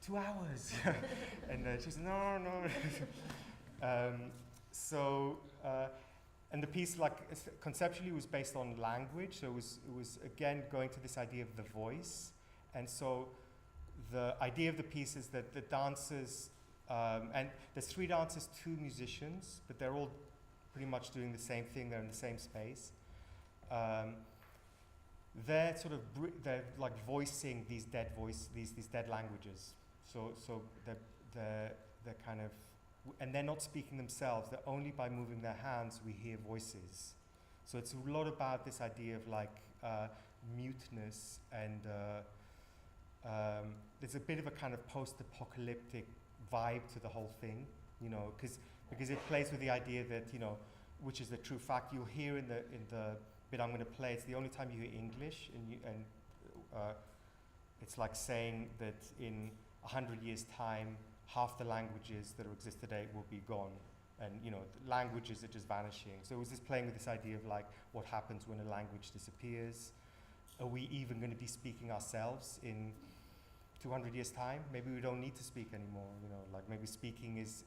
2 hours. And she said, no. And the piece, like, conceptually was based on language. So it was again going to this idea of the voice. And so the idea of the piece is that the dancers, and there's 3 dancers, 2 musicians, but they're all pretty much doing the same thing. They're in the same space. They're sort of they're like voicing these dead languages. So they're kind of, and they're not speaking themselves. They're only by moving their hands we hear voices. So it's a lot about this idea of like muteness, and there's a bit of a kind of post-apocalyptic vibe to the whole thing, you know, because it plays with the idea that, you know, which is the true fact. You'll hear in the bit I'm going to play, it's the only time you hear English, and it's like saying that in 100 years' time, half the languages that exist today will be gone, and, you know, the languages are just vanishing. So it was just playing with this idea of like what happens when a language disappears. Are we even going to be speaking ourselves in 200 years' time? Maybe we don't need to speak anymore, you know, like maybe speaking is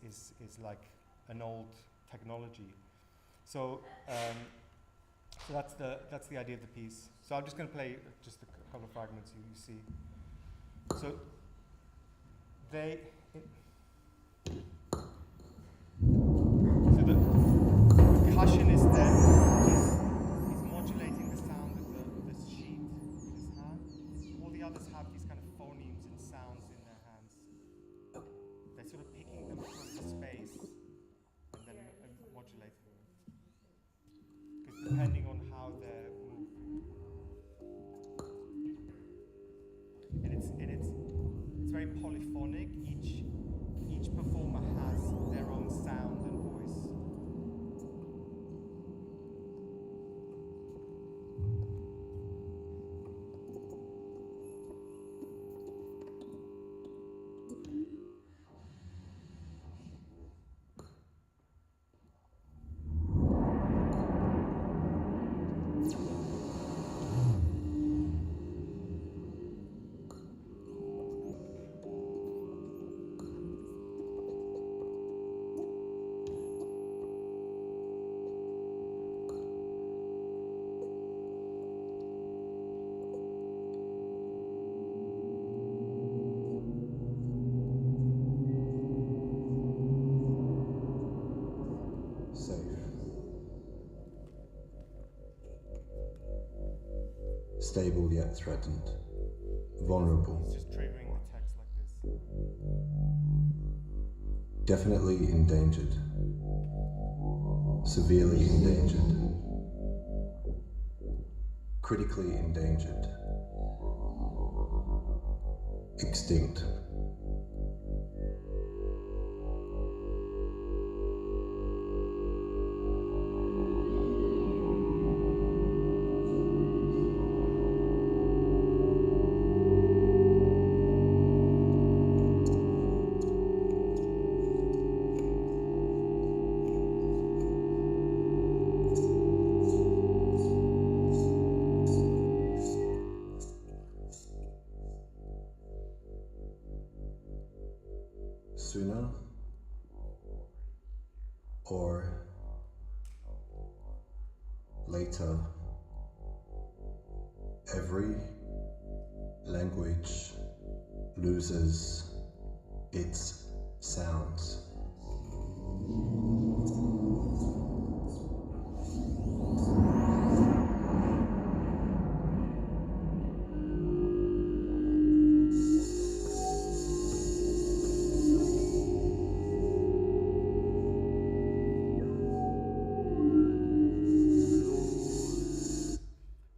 like an old technology. So that's the idea of the piece. So I'm just going to play just a couple of fragments you see. So the percussion is there. He's modulating the sound of the sheet in his hand. All the others have these kind of phonemes and sounds in their hands. They're sort of picking them from the space and then modulating them. Because depending on how they're moved. And it's very polyphonic. Each performer has their own sound and voice. Stable yet threatened. Vulnerable. It's just triggering the text like this. Definitely endangered. Severely endangered. Critically endangered. Extinct. sooner or later, every language loses its sounds.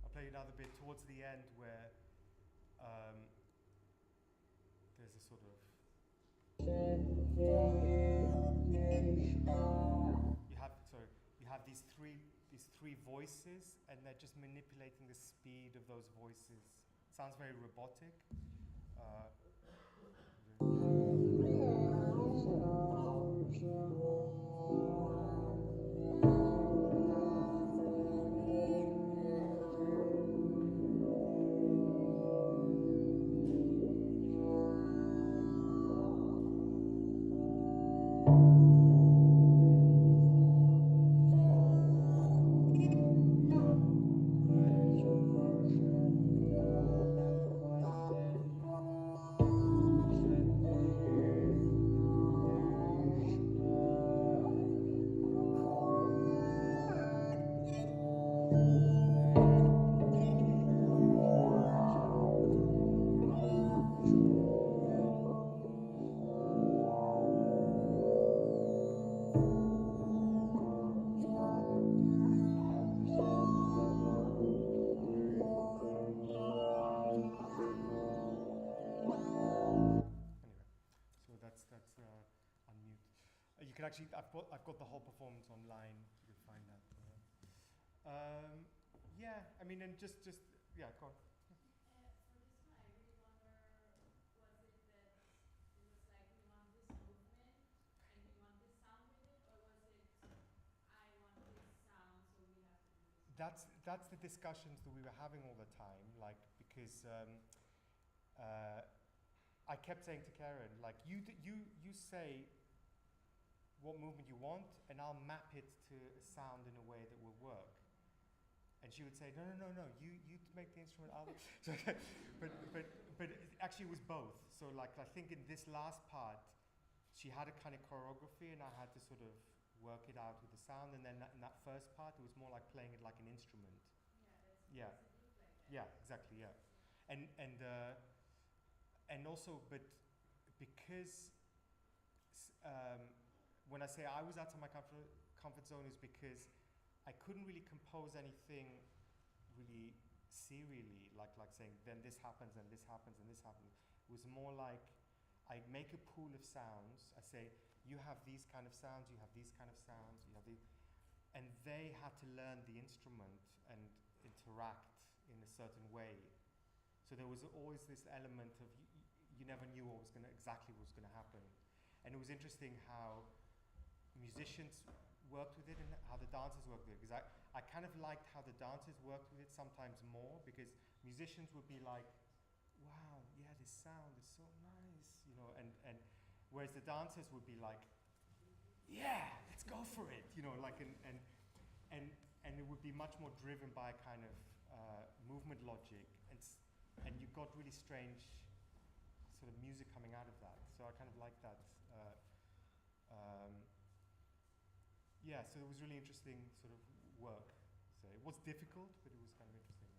I'll play you another bit towards the end where there's a sort of you have these three voices, and they're just manipulating the speed of those voices. Sounds very robotic. That's unmute. You can actually, I've got the whole performance online. You can find that. Yeah, I mean, and just yeah, go on. For this one, I really wonder, was it that it was like we want this movement and we want this sound with it, or was it I want this sound, so we have to do this? That's the discussions that we were having all the time, like because I kept saying to Karen, like you say what movement you want, and I'll map it to a sound in a way that will work. And she would say, no, you make the instrument. So, but actually it was both. So like I think in this last part, she had a kind of choreography, and I had to sort of work it out with the sound. And then in that first part, it was more like playing it like an instrument. Yeah, Yeah. Yeah, exactly. Yeah, and also, but because when I say I was out of my comfort zone, is because I couldn't really compose anything really serially, like saying then this happens and this happens and this happens. It was more like I make a pool of sounds. I say you have these kind of sounds, you have these kind of sounds, you have these, and they had to learn the instrument and interact in a certain way. So there was always this element of you never knew what was exactly what was going to happen. And it was interesting how musicians worked with it and how the dancers worked with it, because I kind of liked how the dancers worked with it sometimes more, because musicians would be like, wow, yeah, this sound is so nice, you know, and whereas the dancers would be like, yeah, let's go for it, you know, like and it would be much more driven by a kind of movement logic, and you got really strange sort of music coming out of that. So I kind of like that. Yeah, so it was really interesting sort of work. So it was difficult, but it was kind of interesting.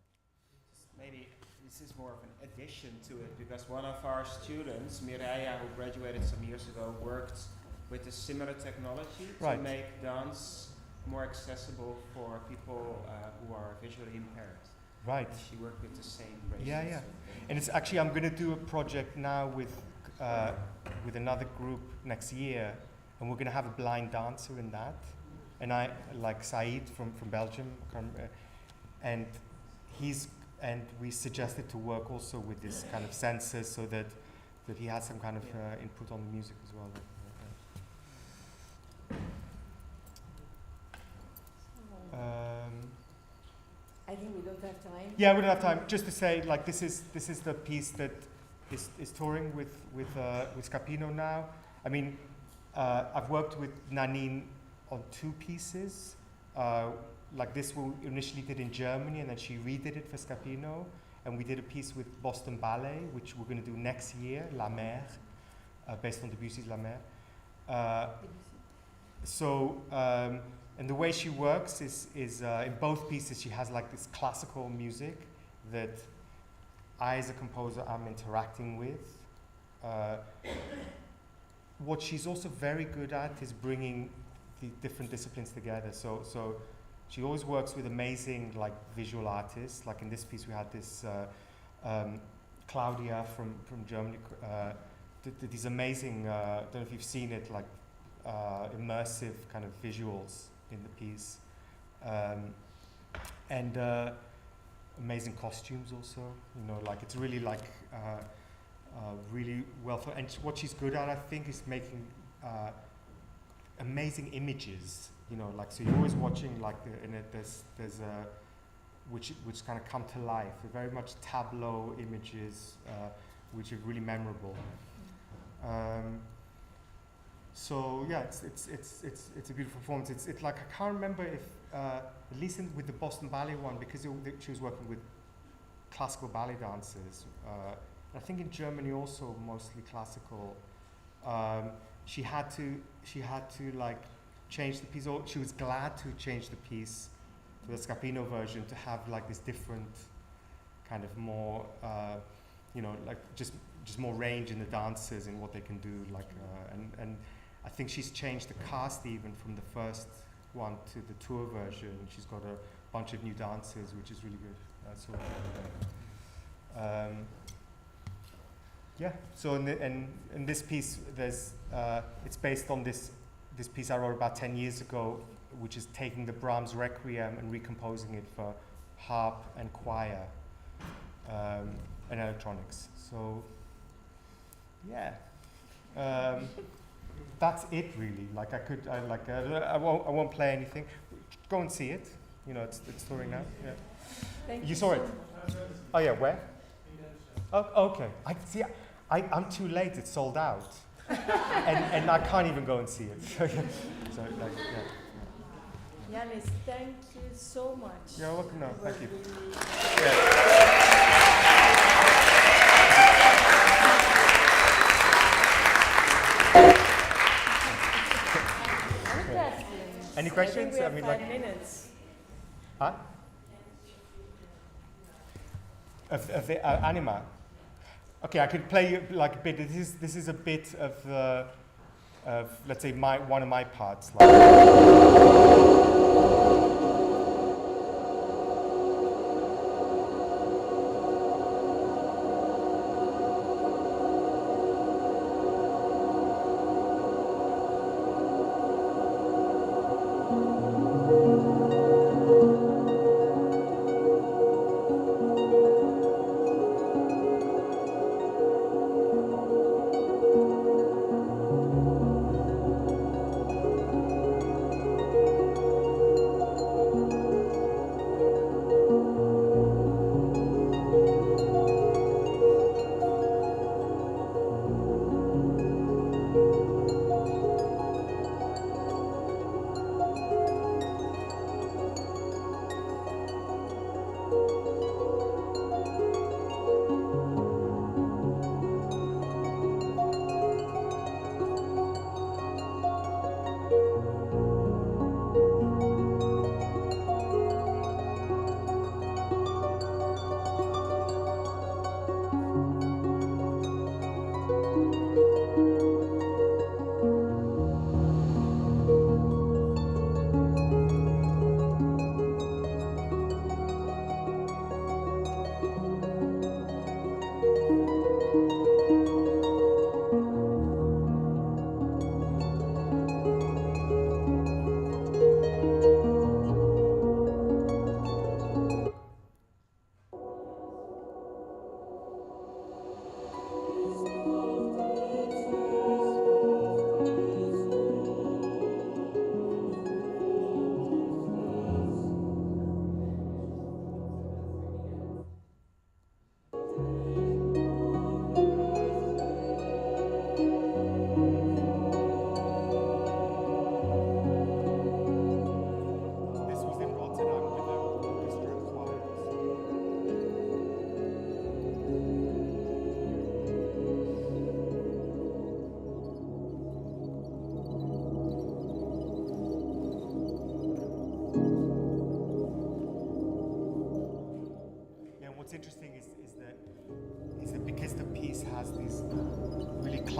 Yeah. Maybe this is more of an addition to it, because one of our students, Mireia, who graduated some years ago, worked with a similar technology to make dance more accessible for people who are visually impaired. Right. And she worked with the same bracelets. Yeah. And it's actually, I'm going to do a project now with another group next year, and we're going to have a blind dancer in that. And I, like Said from Belgium, and we suggested to work also with this kind of sensors, so that he has some kind of input on the music as well. I think we don't have time. Yeah, we don't have time. Just to say, like, this is the piece that is touring with Scapino now, I mean, I've worked with Nanine on 2 pieces. Like this we initially did in Germany, and then she redid it for Scapino. And we did a piece with Boston Ballet, which we're going to do next year, La Mer, based on Debussy's La Mer. And the way she works is in both pieces she has like this classical music that I as a composer am interacting with. What she's also very good at is bringing the different disciplines together. So she always works with amazing like visual artists. Like in this piece we had this Claudia from Germany, these amazing, I don't know if you've seen it, like immersive kind of visuals in the piece. And amazing costumes also, you know, like it's really like really well thought. And what she's good at, I think, is making amazing images, you know, like, so you're always watching like there's a which kind of come to life. They're very much tableau images, which are really memorable. So yeah, it's a beautiful performance. It's like, I can't remember if at least with the Boston Ballet one, because she was working with classical ballet dancers. I think in Germany also mostly classical. She had to like change the piece. Or she was glad to change the piece to the Scapino version to have like this different kind of more, you know, like just more range in the dancers and what they can do. Like, and I think she's changed the cast even from the first one to the tour version. She's got a bunch of new dancers, which is really good. Yeah. So in this piece, there's it's based on this piece I wrote about 10 years ago, which is taking the Brahms Requiem and recomposing it for harp and choir and electronics. So yeah, that's it really. Like I won't play anything. Go and see it. You know, it's touring now. Yeah. Thank You saw it? much. Oh yeah, where? Oh, okay. I'm too late. It's sold out, and I can't even go and see it. So like, yeah. Yannis, thank you so much. You're welcome. No, You thank were you. really- Yeah. Any questions? I think we have like 5 minutes. Huh? Of the anima. Okay, I could play you like a bit. This is a bit of let's say one of my parts.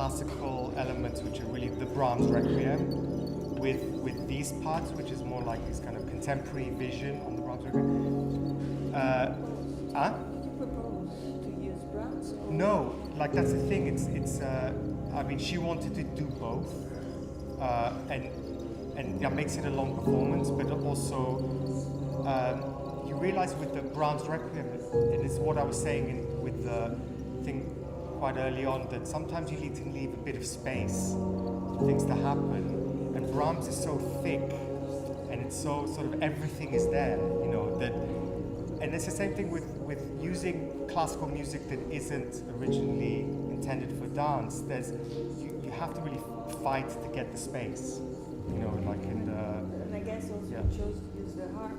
classical elements, which are really the Brahms Requiem, with these parts, which is more like this kind of contemporary vision on the Brahms Requiem. You propose to use Brahms? Or No, like that's the thing. It's. I mean, she wanted to do both, and that makes it a long performance. But also, you realize with the Brahms Requiem, and it's what I was saying with the thing quite early on, that sometimes you need to leave a bit of space for things to happen. And Brahms is so thick, and it's so sort of everything is there, you know, that. And it's the same thing with using classical music that isn't originally intended for dance. You have to really fight to get the space, you know, like in the. And I guess also Yeah. you chose to use the harp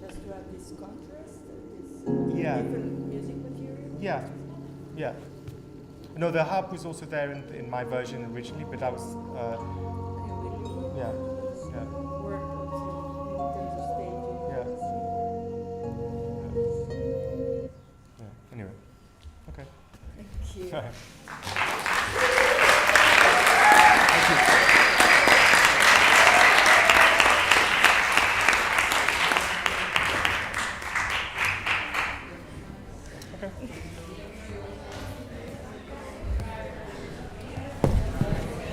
just to have this contrast, this Yeah. different music material. Yeah, yeah. No, the harp was also there in my version originally, but that was. Yeah, yeah. Work also in terms of staging. Yeah. Yeah. Anyway, okay. Thank you.